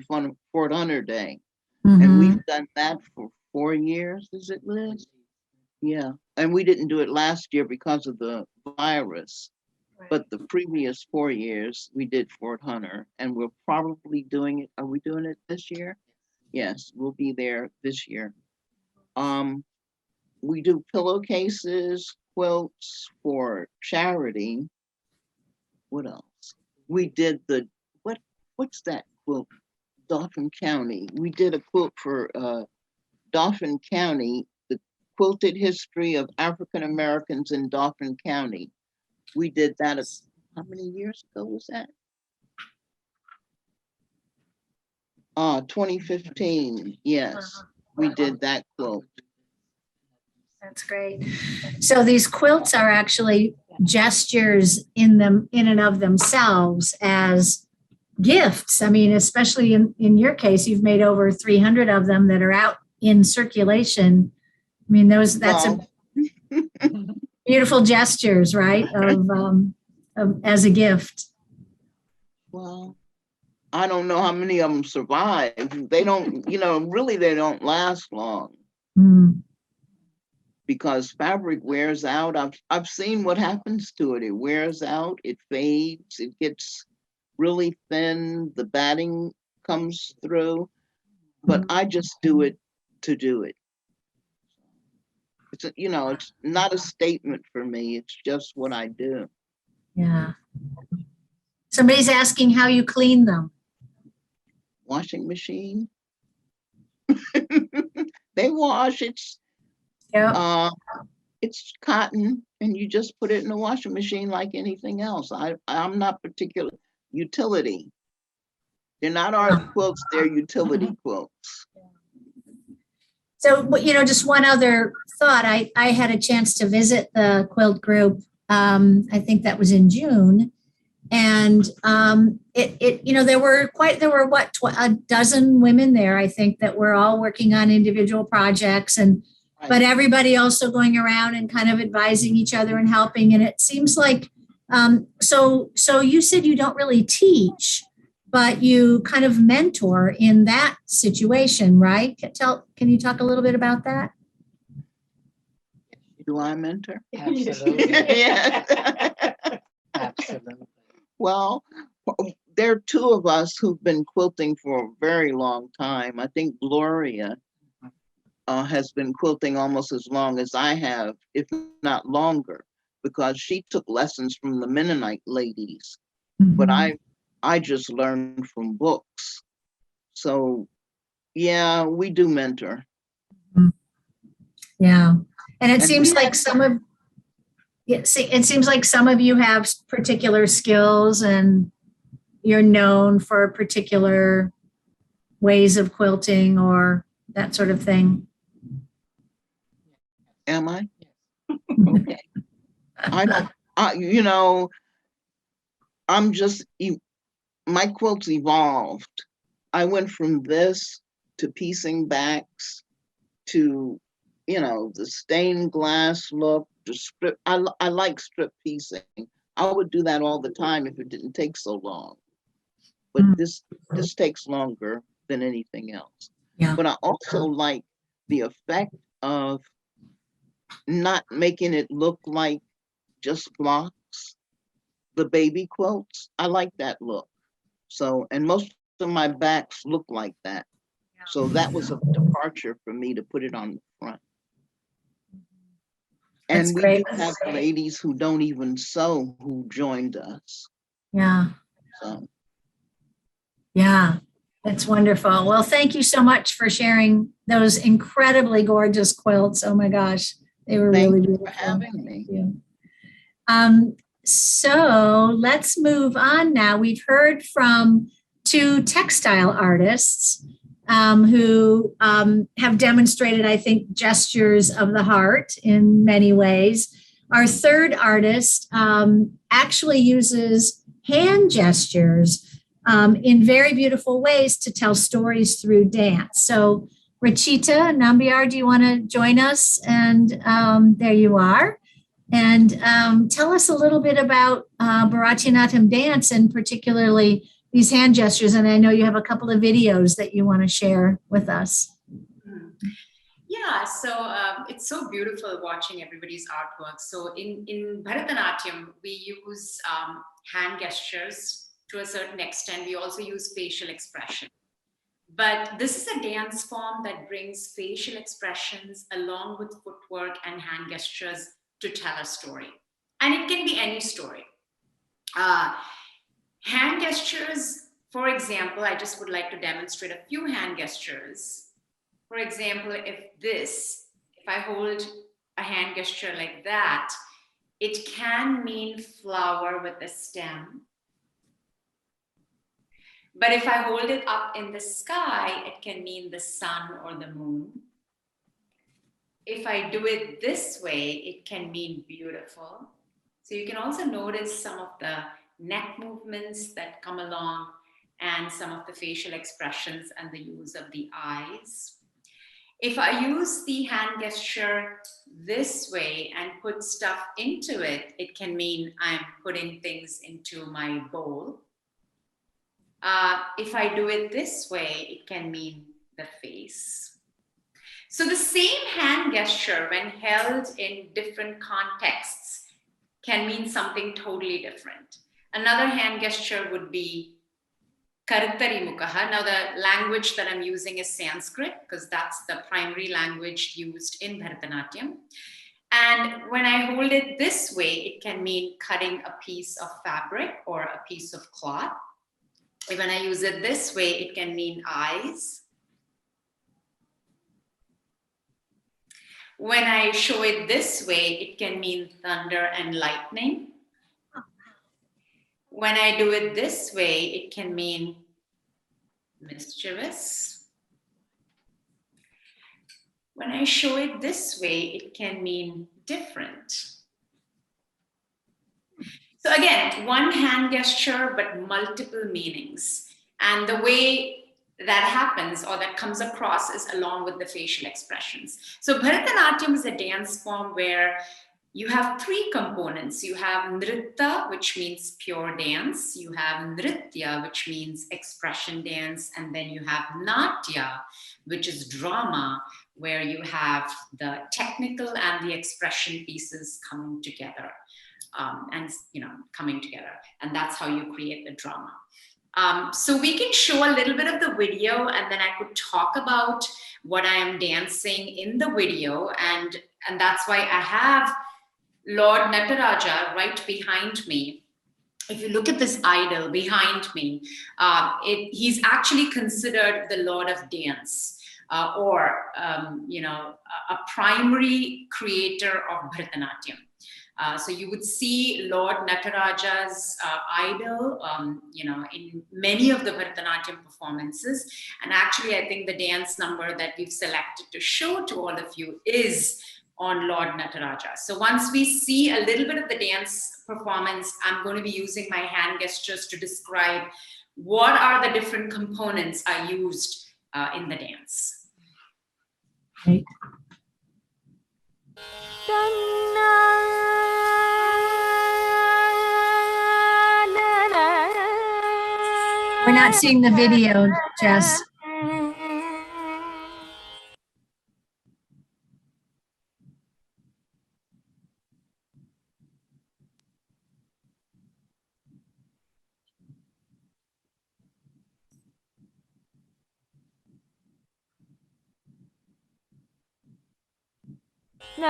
Fort Hunter Day. And we've done that for 4 years, is it, Liz? Yeah, and we didn't do it last year because of the virus, but the previous 4 years we did Fort Hunter, and we're probably doing it. Are we doing it this year? Yes, we'll be there this year. We do pillowcases, quilts for charity. What else? We did what's that quilt? Dauphin County. We did a quilt for Dauphin County, the quilted history of African Americans in Dauphin County. We did that, how many years ago was that? 2015, yes, we did that quilt. That's great. So these quilts are actually gestures in and of themselves as gifts. I mean, especially in your case, you've made over 300 of them that are out in circulation. I mean, that's a beautiful gestures, right? Of as a gift. Well, I don't know how many of them survive. They don't, really they don't last long. Because fabric wears out. I've seen what happens to it. It wears out, it fades, it gets really thin, the batting comes through, but I just do it to do it. It's not a statement for me. It's just what I do. Yeah. Somebody's asking how you clean them. Washing machine. They wash. It's cotton, and you just put it in the washing machine like anything else. I'm not particular utility. They're not art quilts, they're utility quilts. So, just one other thought. I had a chance to visit the quilt group. I think that was in June. And there were a dozen women there, I think, that were all working on individual projects, but everybody also going around and kind of advising each other and helping. And it seems like, so you said you don't really teach, but you kind of mentor in that situation, right? Can you talk a little bit about that? Do I mentor? Absolutely. Yes. Absolutely. Well, there are two of us who've been quilting for a very long time. I think Gloria has been quilting almost as long as I have, if not longer, because she took lessons from the Mennonite ladies. But I just learned from books. So yeah, we do mentor. Yeah. And it seems like some of you have particular skills and you're known for particular ways of quilting or that sort of thing. Am I? Okay. My quilts evolved. I went from this to piecing backs to, the stained glass look, to strip. I like strip piecing. I would do that all the time if it didn't take so long. But this takes longer than anything else. Yeah. But I also like the effect of not making it look like just blocks. The baby quilts, I like that look. So, and most of my backs look like that. So that was a departure for me to put it on the front. That's And we great. do have ladies who don't even sew who joined us. Yeah. So Yeah, that's wonderful. Well, thank you so much for sharing those incredibly gorgeous quilts. Oh my gosh, they were thank really you beautiful. for having me. Thank you. So let's move on now. We've heard from two textile artists who have demonstrated, I think, gestures of the heart in many ways. Our third artist actually uses hand gestures in very beautiful ways to tell stories through dance. So Rachita Nambiar, do you want to join us? And there you are. And tell us a little bit about Bharatanatyam dance and particularly these hand gestures. And I know you have a couple of videos that you want to share with us. Yeah, so it's so beautiful watching everybody's artwork. So in Bharatanatyam, we use hand gestures to a certain extent. We also use facial expression. But this is a dance form that brings facial expressions along with footwork and hand gestures to tell a story. And it can be any story. Hand gestures, for example, I just would like to demonstrate a few hand gestures. For example, if I hold a hand gesture like that, it can mean flower with a stem. But if I hold it up in the sky, it can mean the sun or the moon. If I do it this way, it can mean beautiful. So you can also notice some of the neck movements that come along and some of the facial expressions and the use of the eyes. If I use the hand gesture this way and put stuff into it, it can mean I'm putting things into my bowl. If I do it this way, it can mean the face. So the same hand gesture, when held in different contexts, can mean something totally different. Another hand gesture would be Karuttari Mukaha. Now the language that I'm using is Sanskrit because that's the primary language used in Bharatanatyam. And when I hold it this way, it can mean cutting a piece of fabric or a piece of cloth. When I use it this way, it can mean eyes. When I show it this way, it can mean thunder and lightning. When I do it this way, it can mean mischievous. When I show it this way, it can mean different. So again, one hand gesture, but multiple meanings. And the way that happens or that comes across is along with the facial expressions. So Bharatanatyam is a dance form where you have three components. You have Nritta, which means pure dance. You have Nritya, which means expression dance. And then you have Natya, which is drama, where you have the technical and the expression pieces coming together. Coming together. And that's how you create the drama. So we can show a little bit of the video and then I could talk about what I am dancing in the video. And that's why I have Lord Nataraja right behind me. If you look at this idol behind me, he's actually considered the Lord of Dance or a primary creator of Bharatanatyam. So you would see Lord Nataraja's idol, in many of the Bharatanatyam performances. And actually, I think the dance number that we've selected to show to all of you is on Lord Nataraja. So once we see a little bit of the dance performance, I'm going to be using my hand gestures to describe what are the different components I used in the dance. Right. We're not seeing the video, Jess. But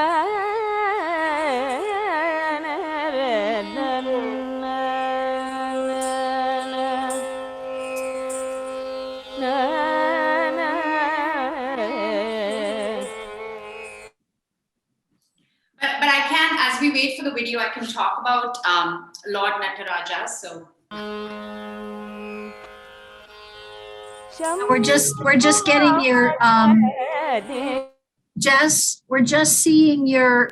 I can, as we wait for the video, I can talk about Lord Nataraja. So We're just getting your Jess, we're just seeing your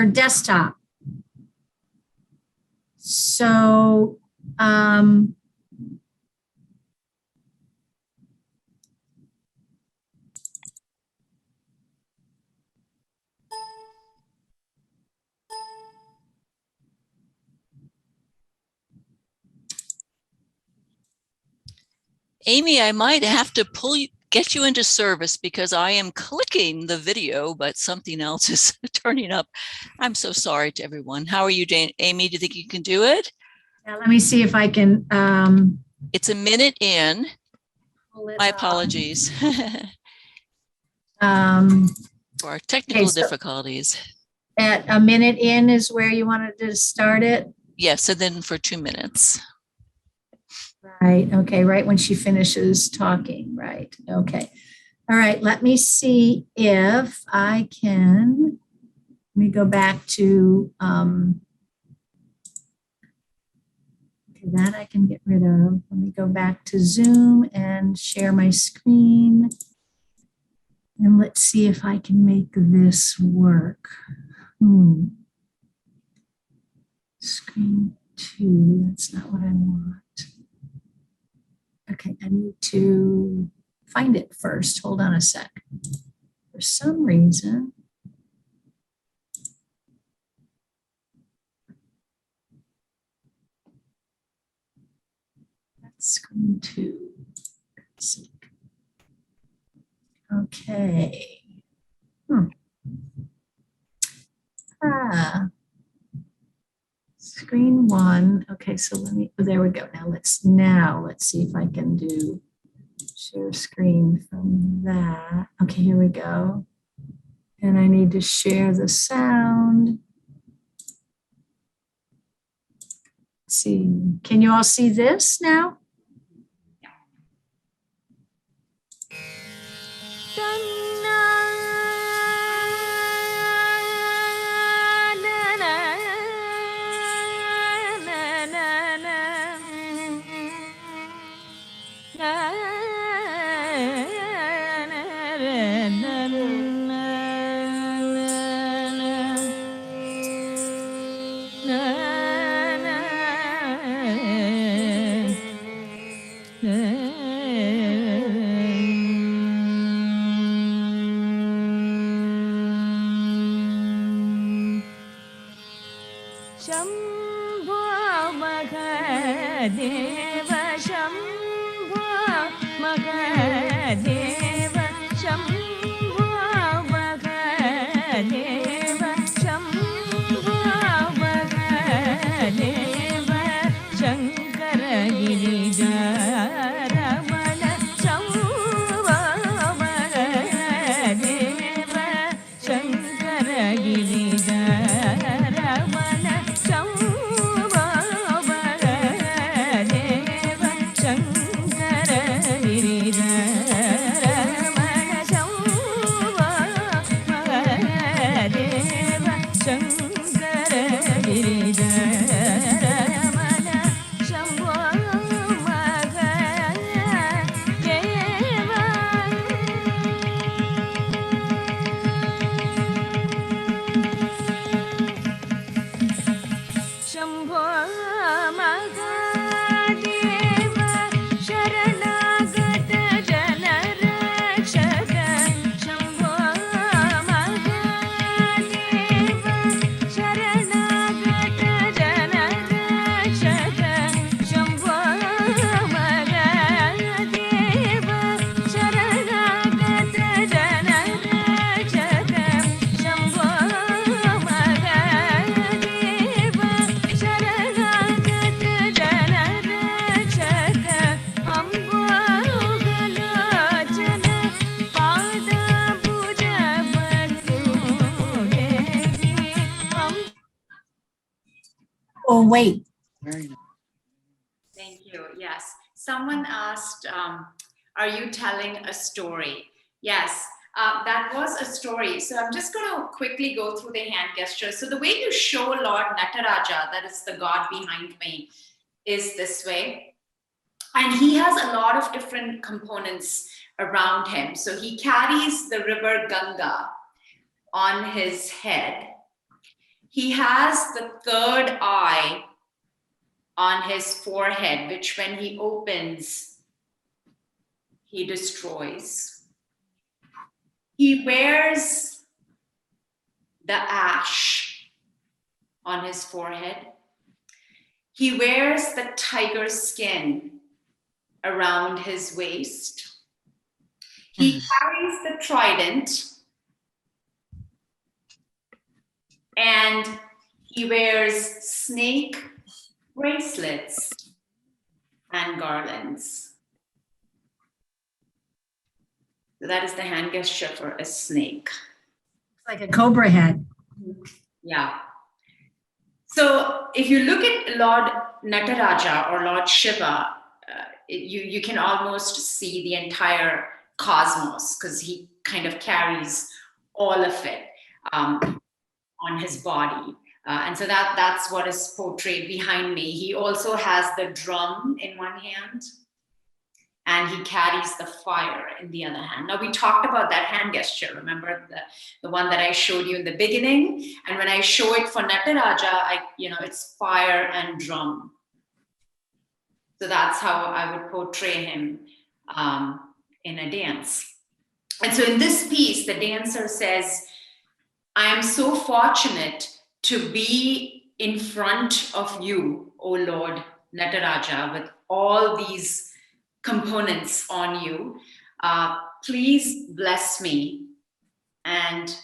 desktop. So Amy, I might have to get you into service because I am clicking the video, but something else is turning up. I'm so sorry to everyone. How are you, Amy? Do you think you can do it? now let me see if I can. It's a minute in. My apologies for our technical difficulties. At a minute in is where you wanted to start it? Yes, and then for 2 minutes. Right, okay, right when she finishes talking, right, okay. All right, let me see if I can, let me go back to, okay, that I can get rid of. Let me go back to Zoom and share my screen. And let's see if I can make this work. Screen 2, that's not what I want. Okay, I need to find it first. Hold on a sec. For some reason, that's screen 2. Okay. Screen 1. Okay, so let me, oh, there we go. Let's see if I can do share screen from that. Okay, here we go. And I need to share the sound. Let's see, can you all see this now? Oh, wait. Very nice. Thank you. Yes. Someone asked, are you telling a story? Yes, that was a story. So I'm just going to quickly go through the hand gestures. So the way you show Lord Nataraja, that is the god behind me, is this way. And he has a lot of different components around him. So he carries the river Ganga on his head. He has the third eye on his forehead, which when he opens, he destroys. He wears the ash on his forehead. He wears the tiger skin around his waist. He carries the trident, and he wears snake bracelets and garlands. So that is the hand gesture for a snake. It's like a cobra head. Yeah. So if you look at Lord Nataraja or Lord Shiva, you can almost see the entire cosmos because he kind of carries all of it on his body. And so that's what is portrayed behind me. He also has the drum in one hand, and he carries the fire in the other hand. Now, we talked about that hand gesture. Remember the one that I showed you in the beginning? And when I show it for Nataraja, it's fire and drum. So that's how I would portray him in a dance. And so in this piece, the dancer says, I am so fortunate to be in front of you, O Lord Nataraja, with all these components on you. Please bless me, and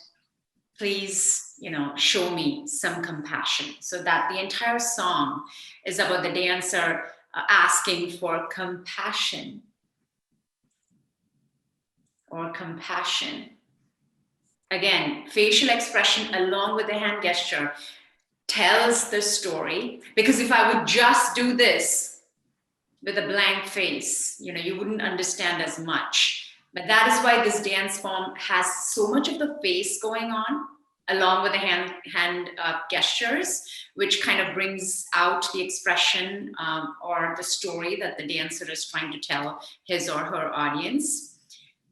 please, show me some compassion. So that the entire song is about the dancer asking for compassion or compassion. Again, facial expression along with the hand gesture tells the story, because if I would just do this with a blank face, you wouldn't understand as much. But that is why this dance form has so much of the face going on along with the hand gestures, which kind of brings out the expression or the story that the dancer is trying to tell his or her audience.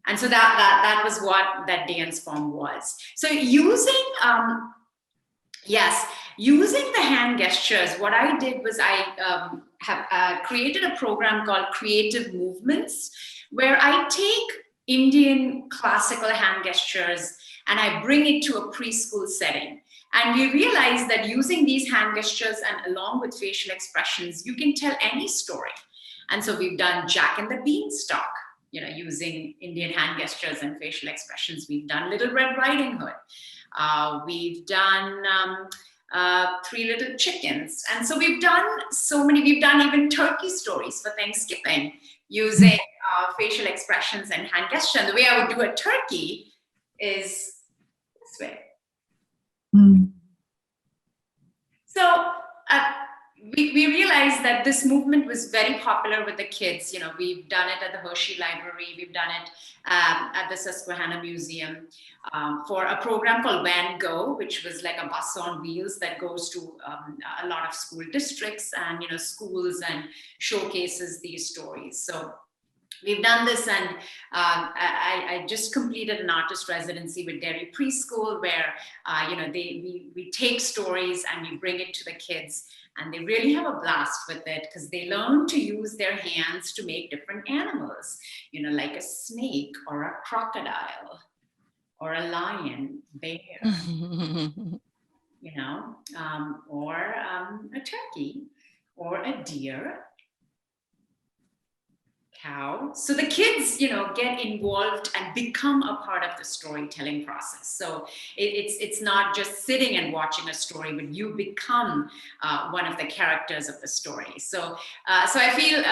And so that was what that dance form was. So using the hand gestures, what I did was I have created a program called Creative Movements, where I take Indian classical hand gestures and I bring it to a preschool setting. And we realized that using these hand gestures and along with facial expressions, you can tell any story. And so we've done Jack and the Beanstalk, using Indian hand gestures and facial expressions. We've done Little Red Riding Hood. We've done Three Little Chickens. And so we've done so many. We've done even turkey stories for Thanksgiving using facial expressions and hand gestures. And the way I would do a turkey is this way. So we realized that this movement was very popular with the kids. We've done it at the Hershey Library. We've done it at the Susquehanna Museum for a program called Van Go, which was like a bus on wheels that goes to a lot of school districts and schools and showcases these stories. So we've done this, and I just completed an artist residency with Derry Preschool, where we take stories and we bring it to the kids, and they really have a blast with it because they learn to use their hands to make different animals, like a snake or a crocodile or a lion, bear, or a turkey or a deer, cow. So the kids, get involved and become a part of the storytelling process. So it's not just sitting and watching a story, but you become one of the characters of the story. So I feel,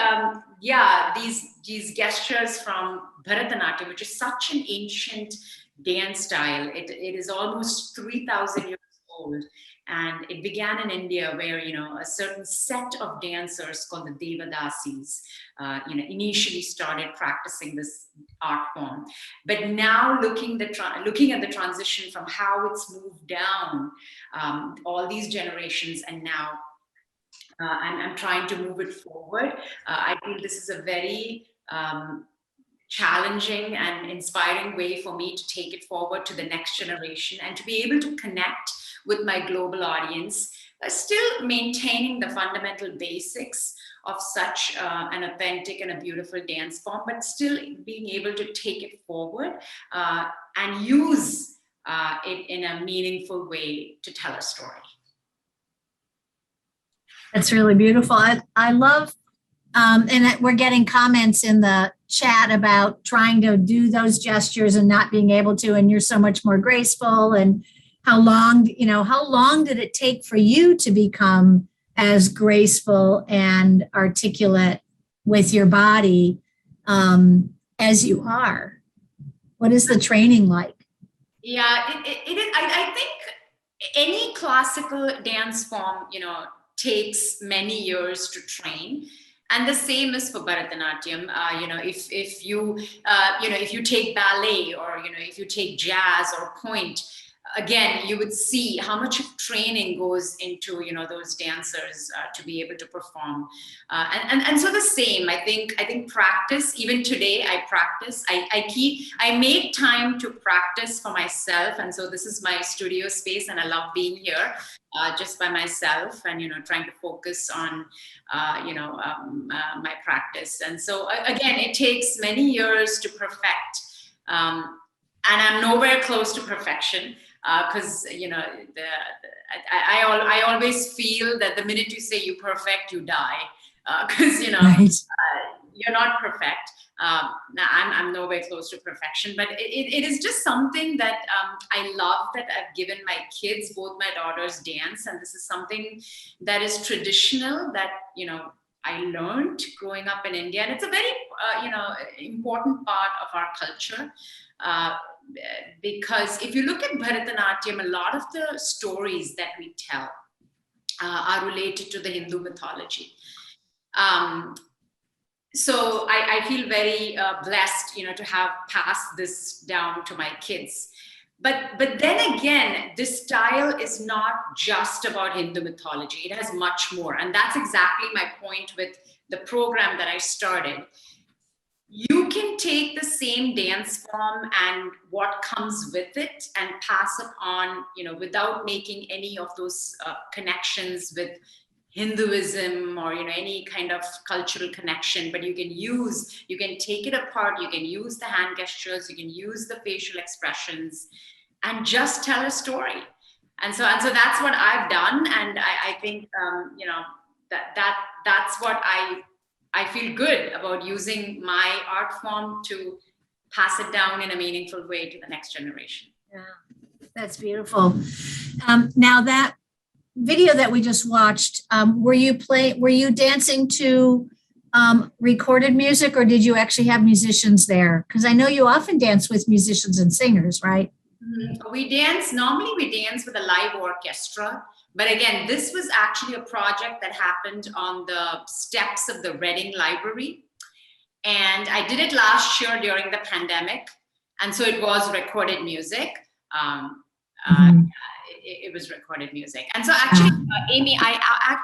these gestures from Bharatanatyam, which is such an ancient dance style, it is almost 3,000 years old. And it began in India where, a certain set of dancers called the Devadasis, initially started practicing this art form. But now looking at the transition from how it's moved down all these generations, and now I'm trying to move it forward. I feel this is a very challenging and inspiring way for me to take it forward to the next generation and to be able to connect with my global audience, still maintaining the fundamental basics of such an authentic and a beautiful dance form, but still being able to take it forward and use it in a meaningful way to tell a story. That's really beautiful. I love, and we're getting comments in the chat about trying to do those gestures and not being able to, and you're so much more graceful. And how long did it take for you to become as graceful and articulate with your body as you are? What is the training like? Yeah, it is. I think any classical dance form, takes many years to train, and the same is for Bharatanatyam. If you take ballet, or if you take jazz or point, again, you would see how much training goes into those dancers to be able to perform, and so the same. I think practice. Even today, I practice. I make time to practice for myself, and so this is my studio space, and I love being here just by myself, and trying to focus on my practice. And so again, it takes many years to perfect, and I'm nowhere close to perfection. Because I always feel that the minute you say you perfect, you die. Because Right. You're not perfect. I'm nowhere close to perfection, but it is just something that I love, that I've given my kids, both my daughters, dance, and this is something that is traditional that I learned growing up in India, and it's a very important part of our culture. Because if you look at Bharatanatyam, a lot of the stories that we tell are related to the Hindu mythology. So I feel very blessed, to have passed this down to my kids. But then again, this style is not just about Hindu mythology. It has much more. And that's exactly my point with the program that I started. You can take the same dance form and what comes with it and pass it on, without making any of those connections with Hinduism or, any kind of cultural connection. But you can take it apart. You can use the hand gestures. You can use the facial expressions and just tell a story. And so that's what I've done. And I think, that's what I feel good about using my art form to pass it down in a meaningful way to the next generation. Yeah, that's beautiful. Now that video that we just watched, were you dancing to recorded music, or did you actually have musicians there? Because I know you often dance with musicians and singers, right? Mm-hmm. Normally we dance with a live orchestra. But again, this was actually a project that happened on the steps of the Reading Library. And I did it last year during the pandemic. And so it was recorded music. It was recorded music. And so actually, Amy, I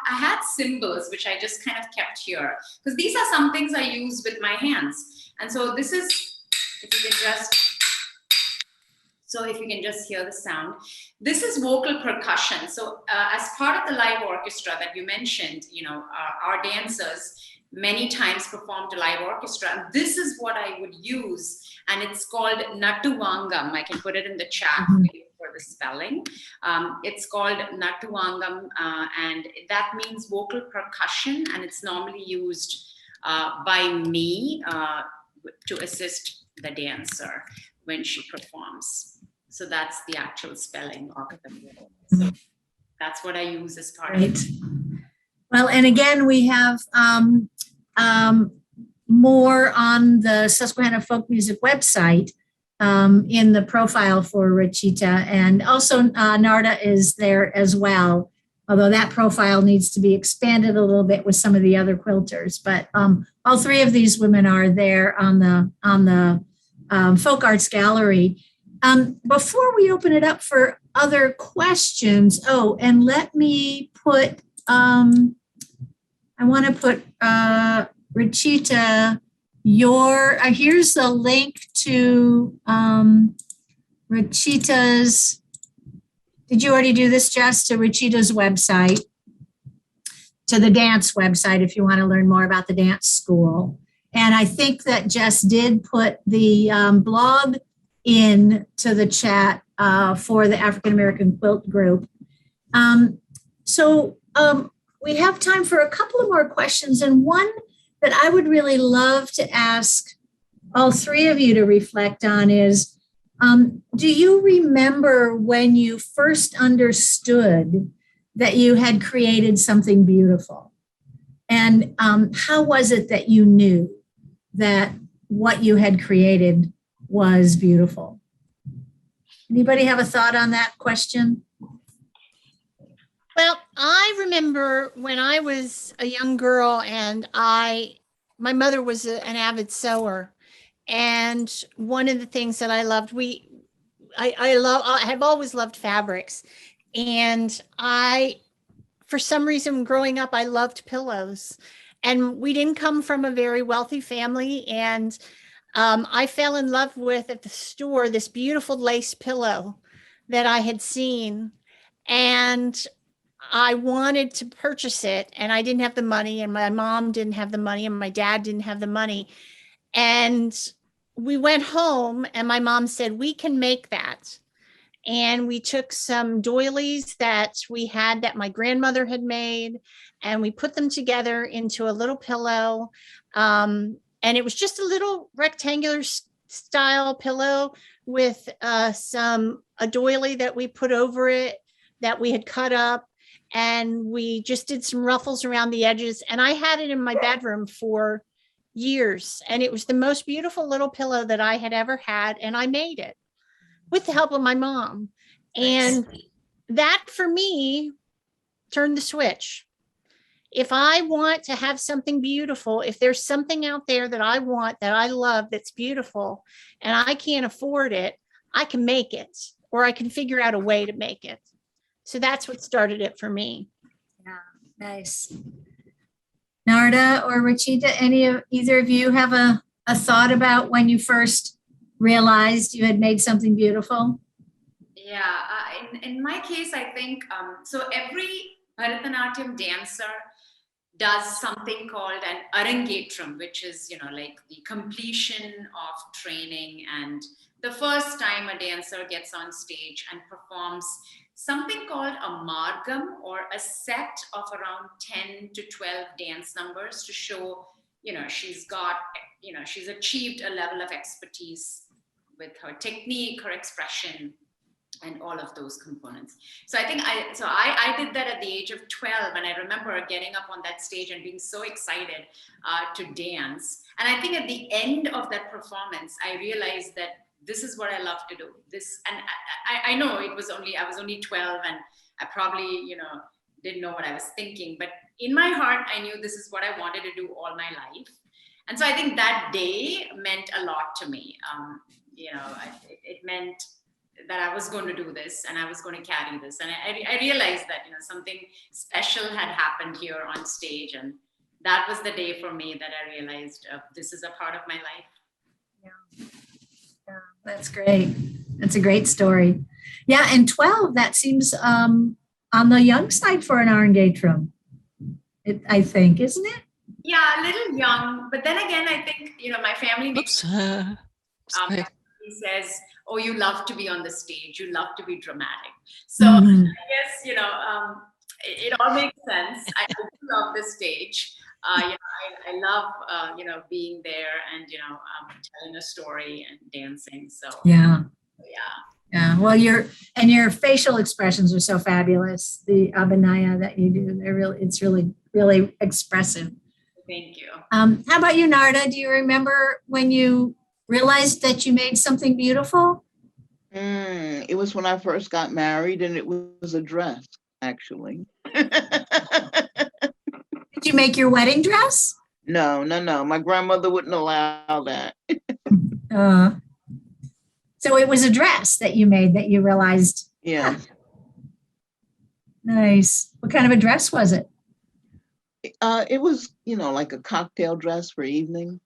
had cymbals, which I just kind of kept here. Because these are some things I use with my hands. And so this is, if you can just hear the sound. This is vocal percussion. So as part of the live orchestra that you mentioned, our dancers many times perform to live orchestra. And this is what I would use. And it's called Natuvangam. I can put it in the chat for the spelling. It's called Natuvangam. And that means vocal percussion. And it's normally used by me to assist the dancer when she performs. So that's the actual spelling of the word. So that's what I use as part of it. Well, and again, we have more on the Susquehanna Folk Music website. in the profile for Rachita. And also Narda is there as well, although that profile needs to be expanded a little bit with some of the other quilters. But all three of these women are there on the Folk Arts Gallery. Before we open it up for other questions, and let me put, I want to put Rachita, here's the link to Rachita's, did you already do this, Jess, to Rachita's website, to the dance website if you want to learn more about the dance school. And I think that Jess did put the blog in to the chat for the African American Quilt Group. So we have time for a couple of more questions, and one that I would really love to ask all three of you to reflect on is, do you remember when you first understood that you had created something beautiful? And how was it that you knew that what you had created was beautiful? Anybody have a thought on that question? Well, I remember when I was a young girl and my mother was an avid sewer. And one of the things that I loved, I have always loved fabrics. And for some reason, growing up, I loved pillows. And we didn't come from a very wealthy family. And I fell in love with, at the store, this beautiful lace pillow that I had seen. And I wanted to purchase it, and I didn't have the money, and my mom didn't have the money, and my dad didn't have the money. And we went home, and my mom said, we can make that. And we took some doilies that we had that my grandmother had made, and we put them together into a little pillow. And it was just a little rectangular style pillow with a doily that we put over it that we had cut up. And we just did some ruffles around the edges. And I had it in my bedroom for years. And it was the most beautiful little pillow that I had ever had. And I made it with the help of my mom. And that, for me, turned the switch. If I want to have something beautiful, if there's something out there that I want, that I love, that's beautiful, and I can't afford it, I can make it, or I can figure out a way to make it. So that's what started it for me. Yeah, nice. Narda or Rachita, either of you have a thought about when you first realized you had made something beautiful? Yeah, in my case, I think, so every Bharatanatyam dancer does something called an arangetram, which is, like the completion of training and the first time a dancer gets on stage and performs something called a margam, or a set of around 10 to 12 dance numbers to show, she's achieved a level of expertise with her technique, her expression, and all of those components. So I think I did that at the age of 12, and I remember getting up on that stage and being so excited to dance. And I think at the end of that performance, I realized that this is what I love to do. And I know I was only 12, and I probably, didn't know what I was thinking, but in my heart, I knew this is what I wanted to do all my life. And so I think that day meant a lot to me. It meant that I was going to do this, and I was going to carry this. And I realized that, something special had happened here on stage. And that was the day for me that I realized this is a part of my life. Yeah. That's great. That's a great story. Yeah, and 12, that seems on the young side for an arangetram, I think, isn't it? Yeah, a little young. But then again, I think, my family makes he says, oh, you love to be on the stage. You love to be dramatic. So I guess, it all makes sense. I do love the stage. I love, being there and, telling a story and dancing. So yeah. Well, your facial expressions are so fabulous. The abhinaya that you do, it's really, really expressive. Thank you. How about you, Narda? Do you remember when you realized that you made something beautiful? It was when I first got married, and it was a dress, actually. Did you make your wedding dress? No, no, no. My grandmother wouldn't allow that. Uh, so it was a dress that you made that you realized. Yeah. Nice. What kind of a dress was it? It was, like a cocktail dress for evening.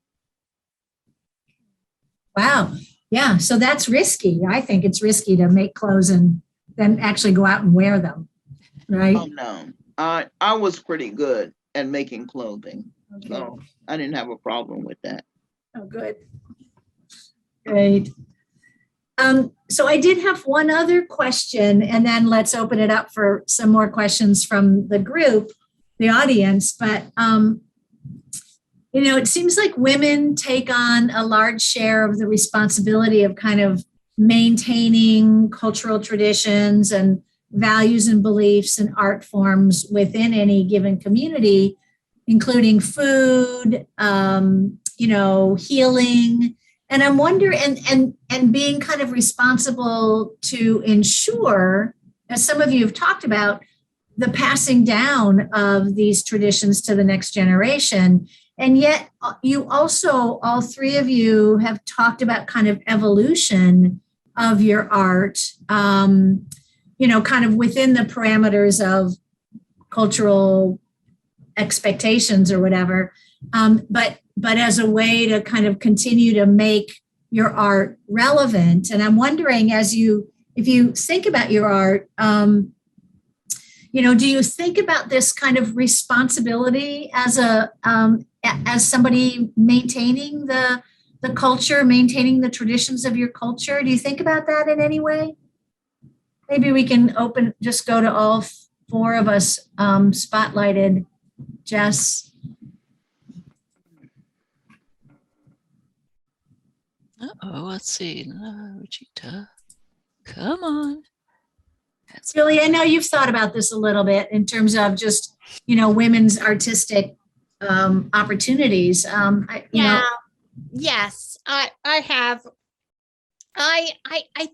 Wow. Yeah. So that's risky. I think it's risky to make clothes and then actually go out and wear them. Right. Oh, no. I was pretty good at making clothing. Okay. So I didn't have a problem with that. Oh, good. Great. So I did have one other question, and then let's open it up for some more questions from the group, the audience. But, it seems like women take on a large share of the responsibility of kind of maintaining cultural traditions and values and beliefs and art forms within any given community, including food, healing. And I'm wondering, and being kind of responsible to ensure, as some of you have talked about, the passing down of these traditions to the next generation. And yet you also, all three of you have talked about kind of evolution of your art, kind of within the parameters of cultural expectations or whatever. But as a way to kind of continue to make your art relevant. And I'm wondering, if you think about your art, do you think about this kind of responsibility as somebody maintaining the culture, maintaining the traditions of your culture? Do you think about that in any way? Maybe we can just go to all four of us spotlighted. Jess. Let's see. Rachita, come on. Julie, I know you've thought about this a little bit in terms of just, women's artistic opportunities. Yes, I have. I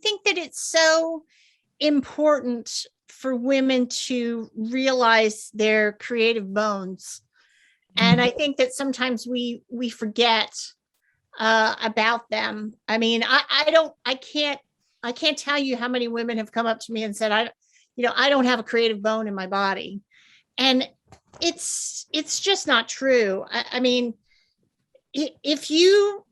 think that it's so important for women to realize their creative bones. And I think that sometimes we forget about them. I mean, I can't tell you how many women have come up to me and said, I don't have a creative bone in my body. And it's just not true. I mean, if you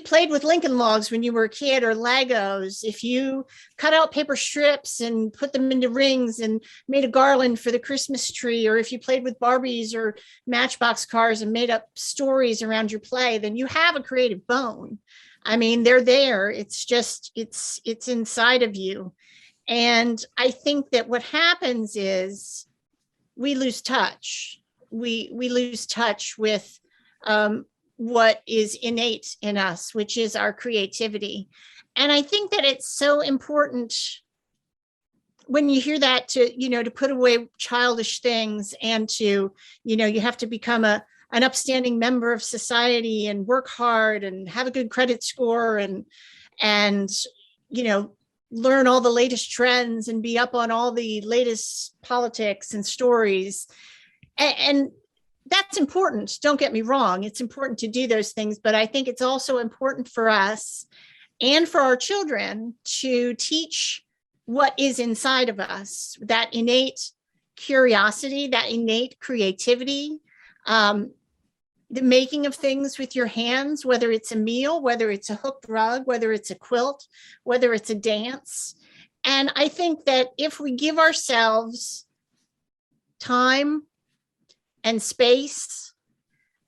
played with Lincoln Logs when you were a kid, or Legos, if you cut out paper strips and put them into rings and made a garland for the Christmas tree, or if you played with Barbies or Matchbox cars and made up stories around your play, then you have a creative bone. I mean, they're there. It's just, it's inside of you. And I think that what happens is we lose touch. We lose touch with what is innate in us, which is our creativity. And I think that it's so important when you hear that to put away childish things and to, you have to become an upstanding member of society and work hard and have a good credit score and learn all the latest trends and be up on all the latest politics and stories. And that's important. Don't get me wrong. It's important to do those things, but I think it's also important for us and for our children to teach what is inside of us, that innate curiosity, that innate creativity, the making of things with your hands, whether it's a meal, whether it's a hooked rug, whether it's a quilt, whether it's a dance. And I think that if we give ourselves time and space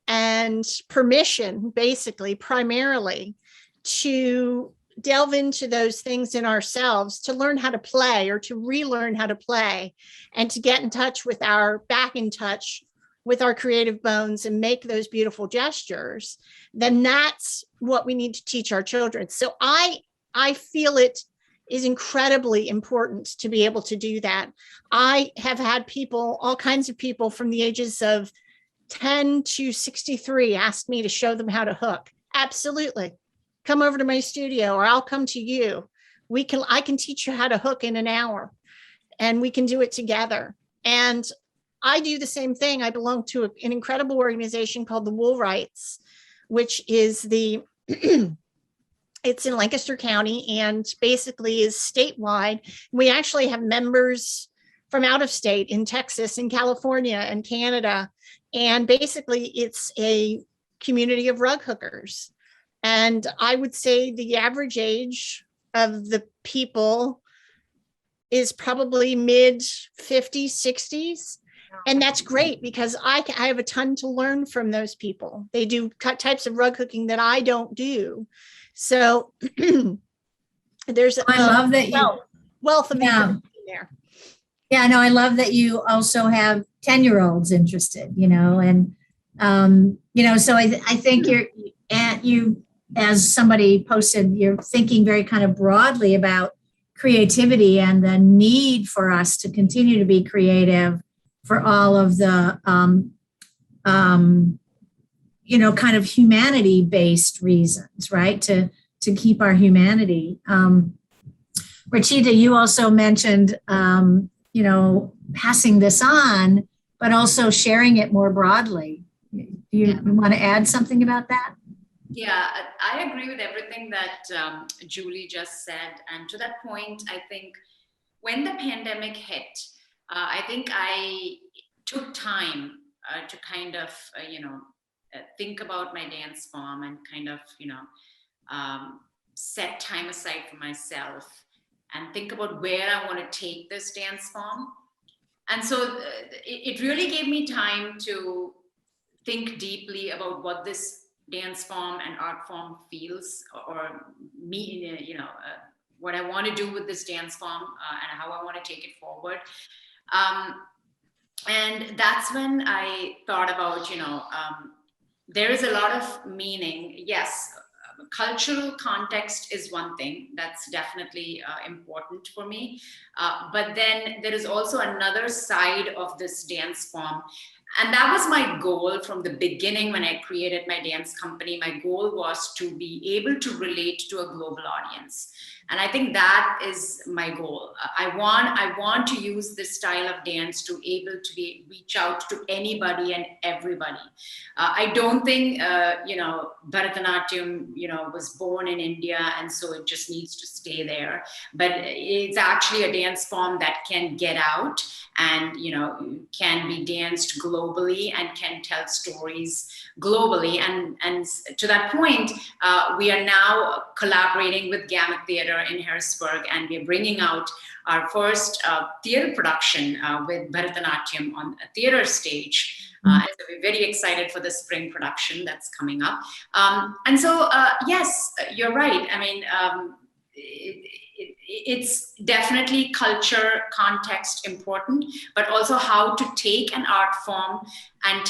and permission, basically, primarily, to delve into those things in ourselves, to learn how to play or to relearn how to play, and to get in touch with back in touch with our creative bones and make those beautiful gestures, then that's what we need to teach our children. So I feel it is incredibly important to be able to do that. I have had people, all kinds of people from the ages of 10 to 63 ask me to show them how to hook. Absolutely. Come over to my studio or I'll come to you. I can teach you how to hook in an hour and we can do it together. And I do the same thing. I belong to an incredible organization called the Woolrights, which is it's in Lancaster County and basically is statewide. We actually have members from out of state in Texas and California and Canada. And basically it's a community of rug hookers. And I would say the average age of the people is probably mid 50s, 60s. And that's great because I have a ton to learn from those people. They do types of rug hooking that I don't do. So there's I love that wealth of Yeah. information there. Yeah, no, I love that you also have 10-year-olds interested, and, so I think you, as somebody posted, you're thinking very kind of broadly about creativity and the need for us to continue to be creative for all of the, kind of humanity-based reasons, right? To keep our humanity. Rachita, you also mentioned, passing this on, but also sharing it more broadly. You want to add something about that? Yeah, I agree with everything that Julie just said. And to that point, I think when the pandemic hit, I think I took time to kind of, think about my dance form and kind of, set time aside for myself and think about where I want to take this dance form. And so it really gave me time to think deeply about what this dance form and art form feels or me, what I want to do with this dance form and how I want to take it forward. And that's when I thought about, there is a lot of meaning. Yes, cultural context is one thing that's definitely important for me. But then there is also another side of this dance form. And that was my goal from the beginning when I created my dance company. My goal was to be able to relate to a global audience. And I think that is my goal. I want to use this style of dance to reach out to anybody and everybody. I don't think, Bharatanatyam, was born in India and so it just needs to stay there. But it's actually a dance form that can get out and, can be danced globally and can tell stories globally. And to that point, we are now collaborating with Gamut Theater in Harrisburg, and we're bringing out our first theater production with Bharatanatyam on a theater stage. And so we're very excited for the spring production that's coming up. And so, yes, you're right. I mean, it's definitely culture, context important, but also how to take an art form and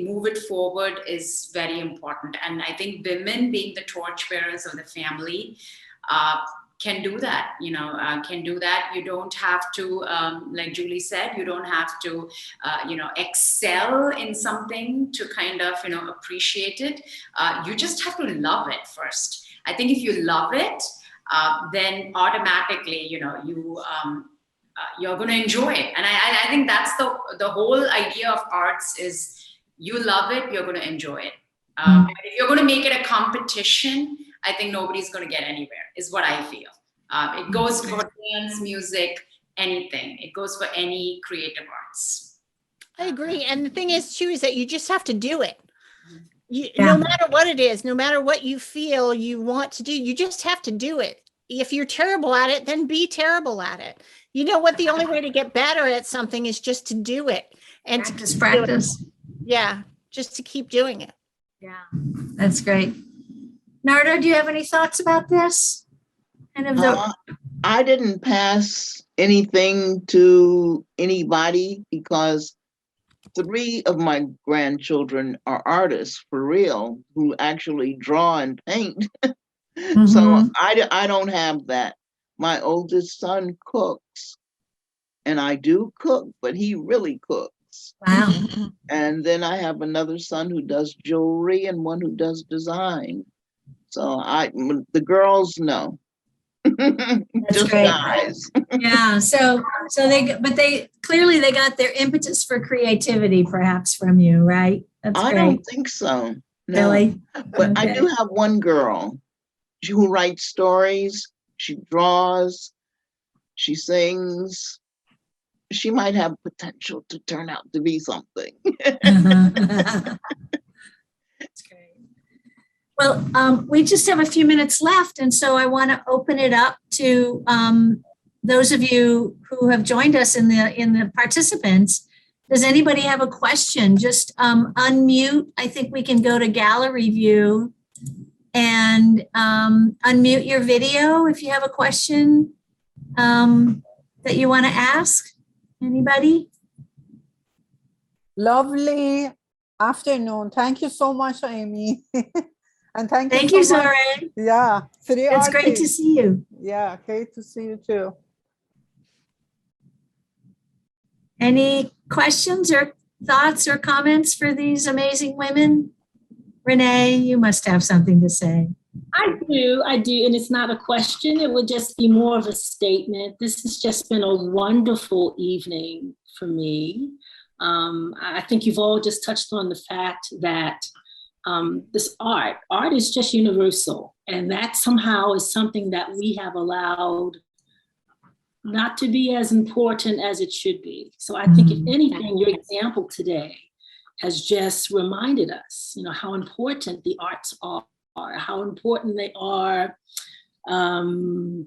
move it forward is very important. And I think women being the torchbearers of the family can do that, can do that. You don't have to, like Julie said, you don't have to, excel in something to kind of, appreciate it. You just have to love it first. I think if you love it, then automatically, you're going to enjoy it. And I think that's the whole idea of arts is you love it, you're going to enjoy it. If you're going to make it a competition, I think nobody's going to get anywhere, is what I feel. It goes for dance, music, anything. It goes for any creative arts. I agree. And the thing is, too, is that you just have to do it. No matter what it is, no matter what you feel you want to do, you just have to do it. If you're terrible at it, then be terrible at it. You know what? The only way to get better at something is just to do it. And practice. Yeah, just to keep doing it. Yeah, that's great. Narda, do you have any thoughts about this? I didn't pass anything to anybody because 3 of my grandchildren are artists for real who actually draw and paint. So I don't have that. My oldest son cooks and I do cook, but he really cooks. Wow. And then I have another son who does jewelry and one who does design. So the girls know. Just great. guys. Yeah. So they clearly they got their impetus for creativity, perhaps from you, right? That's I great. don't think so. No. Really? But I Okay. do have one girl who writes stories. She draws. She sings. She might have potential to turn out to be something. That's great. Well, we just have a few minutes left, and so I want to open it up to those of you who have joined us in the participants. Does anybody have a question? Just unmute. I think we can go to gallery view and unmute your video if you have a question that you want to ask. Anybody? Lovely afternoon. Thank you so much, Amy. And Thank you, so much. Zoe. Yeah, three It's great to artists. see you. Yeah, great to see you too. Any questions or thoughts or comments for these amazing women? Renee, you must have something to say. I do. And it's not a question. It would just be more of a statement. This has just been a wonderful evening for me. I think you've all just touched on the fact that this art is just universal. And that somehow is something that we have allowed not to be as important as it should be. So I think if anything, your example today has just reminded us, how important the arts are, how important they are to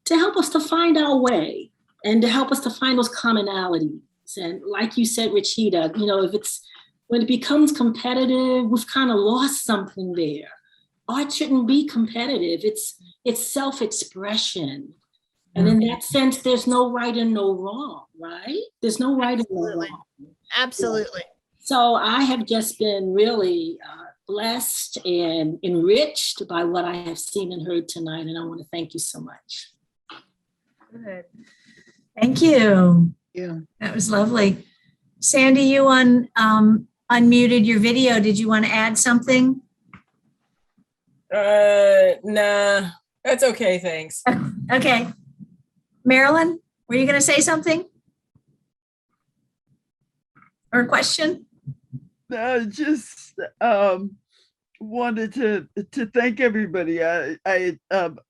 help us to find our way and to help us to find those commonalities. And like you said, Rachita, when it becomes competitive, we've kind of lost something there. Art shouldn't be competitive. It's self-expression. And in that sense, there's no right and no wrong, right? There's no right and no wrong. Absolutely. So I have just been really blessed and enriched by what I have seen and heard tonight. And I want to thank you so much. Good. Thank you. Yeah. That was lovely. Sandy, you unmuted your video. Did you want to add something? Nah, that's okay, thanks. Okay. Marilyn, were you going to say something? Or a question? Just wanted to thank everybody. I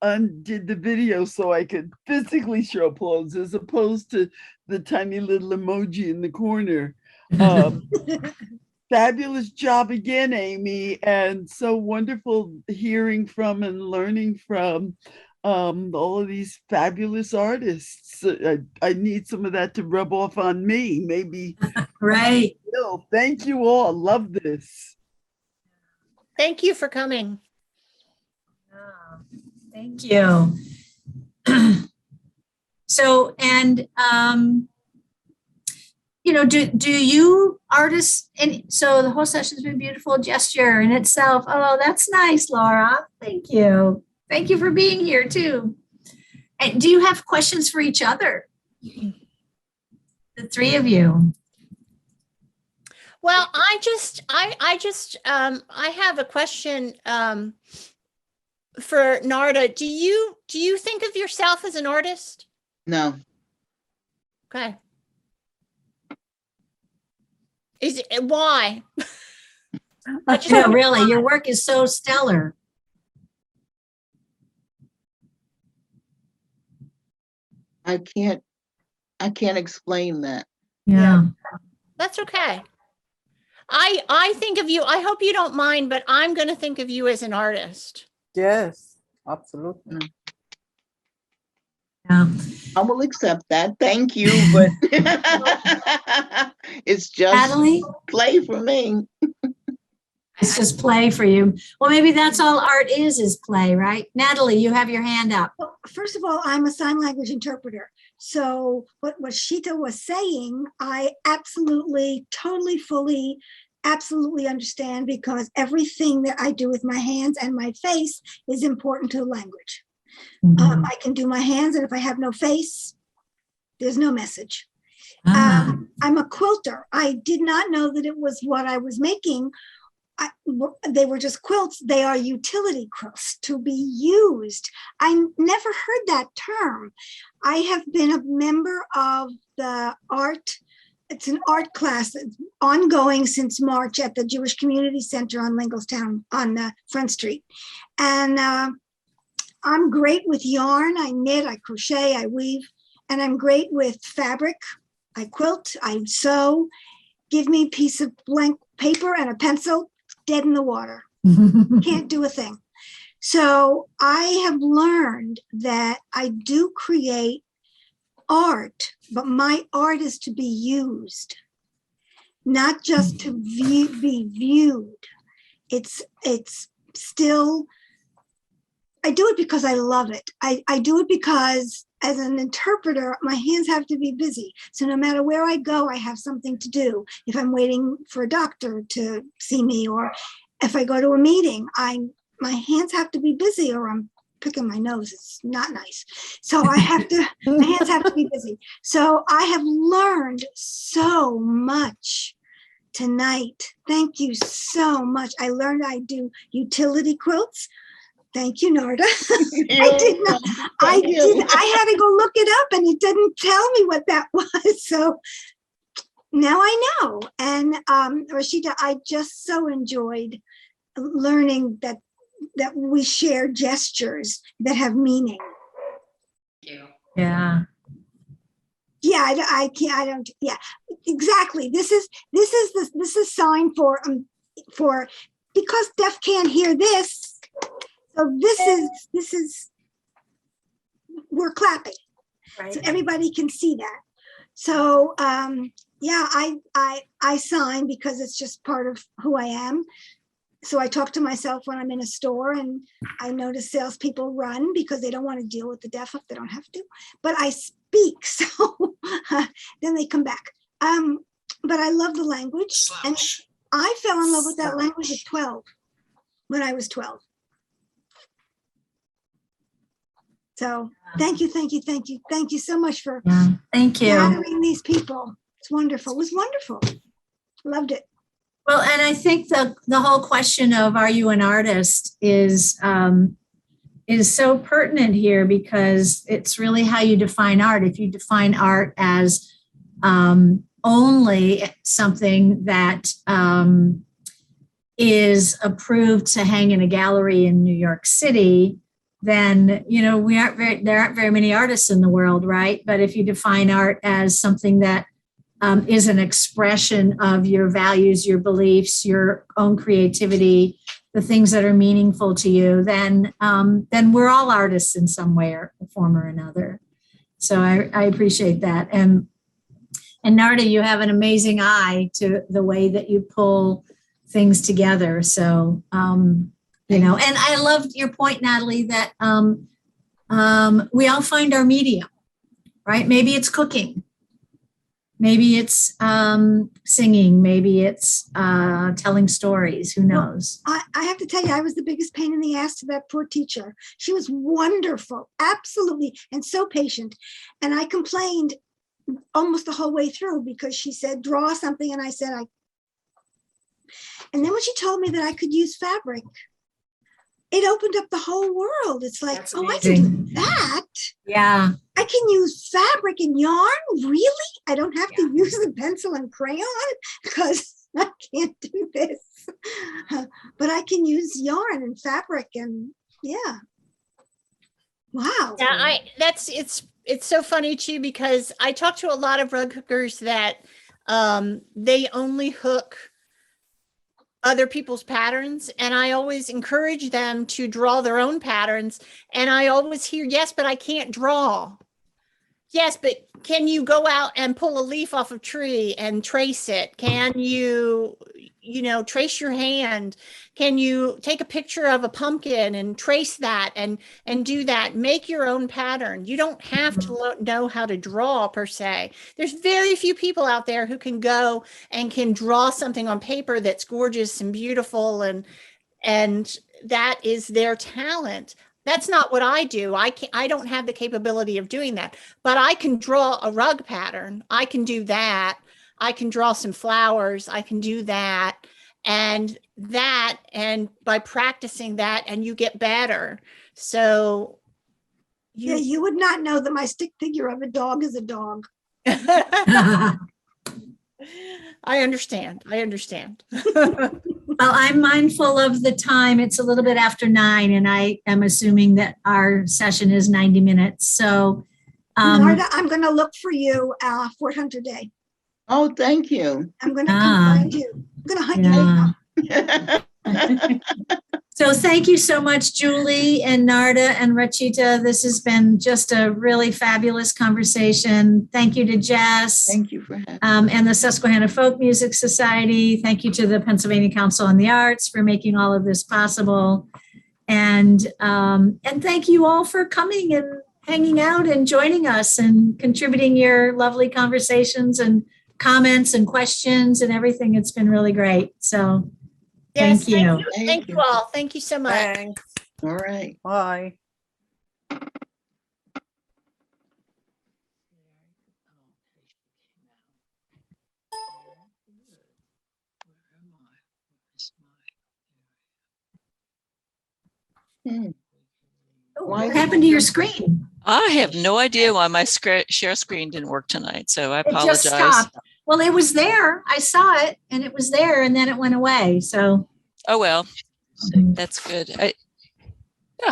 undid the video so I could physically show applause as opposed to the tiny little emoji in the corner. Fabulous job again, Amy, and so wonderful hearing from and learning from all of these fabulous artists. I need some of that to rub off on me, maybe. Right. Thank you all. Love this. Thank you for coming. Thank you. So, and do you artists, and so the whole session's been beautiful gesture in itself. Oh, that's nice, Laura. Thank you. Thank you for being here too. And do you have questions for each other? The three of you. Well, I have a question for Narda. Do you think of yourself as an artist? No. Okay. Is it why? No, really, your work is so stellar. I can't explain that. Yeah. That's okay. I think of you, I hope you don't mind, but I'm going to think of you as an artist. Yes, absolutely. Yeah. I will accept that. Thank you, but it's just Natalie? play for me. It's just play for you. Well, maybe that's all art is play, right? Natalie, you have your hand up. Well, first of all, I'm a sign language interpreter. So what Rachita was saying, I absolutely, totally, fully, absolutely understand, because everything that I do with my hands and my face is important to language. Mhm. I can do my hands, and if I have no face, there's no message. Ah. I'm a quilter. I did not know that it was what I was making they were just quilts. They are utility quilts to be used. I never heard that term. I have been a member of the art. It's an art class that's ongoing since March at the Jewish Community Center on Lingelstown on Front Street. And I'm great with yarn. I knit, I crochet, I weave, and I'm great with fabric. I quilt, I sew. Give me a piece of blank paper and a pencil, dead in the water. Can't do a thing. So I have learned that I do create art, but my art is to be used, not just to be viewed. It's still, I do it because I love it. I do it because as an interpreter, my hands have to be busy. So no matter where I go, I have something to do. If I'm waiting for a doctor to see me, or if I go to a meeting, my hands have to be busy, or I'm picking my nose. It's not nice. So I have to, my hands have to be busy. So I have learned so much tonight. Thank you so much. I learned I do utility quilts. Thank you, Narda. I had to go look it up and it didn't tell me what that was. So now I know. And Rachita, I just so enjoyed learning that we share gestures that have meaning. Thank you. Yeah. Yeah, I can't. I don't. Yeah, exactly. This is sign for because deaf can't hear this. So this is we're clapping, right? So everybody can see that. So yeah, I sign because it's just part of who I am. So I talk to myself when I'm in a store, and I notice salespeople run because they don't want to deal with the deaf if they don't have to. But I speak, so then they come back. But I love the language, and I fell in love with that language at 12, when I was 12. So thank you so much for Thank you. gathering these people. It's wonderful. It was wonderful. Loved it. Well, and I think the whole question of are you an artist is so pertinent here, because it's really how you define art. If you define art as only something that is approved to hang in a gallery in New York City, then there aren't very many artists in the world, right? But if you define art as something that is an expression of your values, your beliefs, your own creativity, the things that are meaningful to you, then we're all artists in some way or form or another. So I appreciate that. And Narda, you have an amazing eye to the way that you pull things together. So, and I loved your point, Natalie, that we all find our medium, right? Maybe it's cooking. Maybe it's singing. Maybe it's telling stories. Who knows? Well, I have to tell you, I was the biggest pain in the ass to that poor teacher. She was wonderful, absolutely, and so patient. And I complained almost the whole way through because she said, draw something. And I said, and then when she told me that I could use fabric, it opened up the whole world. It's like, That's I can do that. Yeah. I can use fabric and yarn. Really? I don't have to use the pencil and crayon because I can't do this. But I can use yarn and fabric, and yeah. Wow. Yeah, it's so funny too, because I talk to a lot of rug hookers that they only hook other people's patterns, and I always encourage them to draw their own patterns, and I always hear, yes, but I can't draw. Yes, but can you go out and pull a leaf off a tree and trace it? Can you trace your hand? Can you take a picture of a pumpkin and trace that and do that? Make your own pattern. You don't have to know how to draw per se. There's very few people out there who can go and can draw something on paper that's gorgeous and beautiful, and that is their talent. That's not what I do. I don't have the capability of doing that, but I can draw a rug pattern. I can do that. I can draw some flowers. I can do that. and by practicing that, and you get better. So Yeah, you would not know that my stick figure of a dog is a dog. I understand. Well, I'm mindful of the time. It's a little bit after 9, and I am assuming that our session is 90 minutes. So, Narda, I'm going to look for you Fort Hunter Day. Oh, thank you. I'm going to come find you. I'm going to hunt you down. So thank you so much, Julie and Narda and Rachita. This has been just a really fabulous conversation. Thank you to Jess. Thank you for having and the Susquehanna Folk Music Society. Thank you to the Pennsylvania Council on the Arts for making all of this possible. And thank you all for coming and hanging out and joining us and contributing your lovely conversations and comments and questions and everything. It's been really great. So Yes, thank you. Thank you all. Thank you so much. Thanks. All right. Bye. What happened to your screen? I have no idea why my share screen didn't work tonight, so I It just apologize. stopped. Well, it was there. I saw it and it was there and then it went away. So, Oh, well, that's good.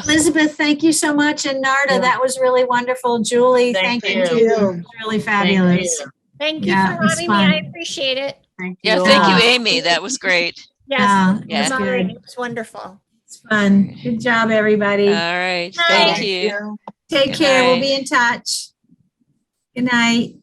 Elizabeth, thank you so much. And Narda, that was really wonderful. Julie, thank you. you. It was really fabulous. Thank you Yeah, for it was having me. fun. I appreciate it. Thank you. you, Amy. That was great. Yes, Yeah, it was that's great. good. It was wonderful. It's fun. Good job, everybody. All right. Bye. Thank you. Take Good care. We'll night. be in touch. Good night.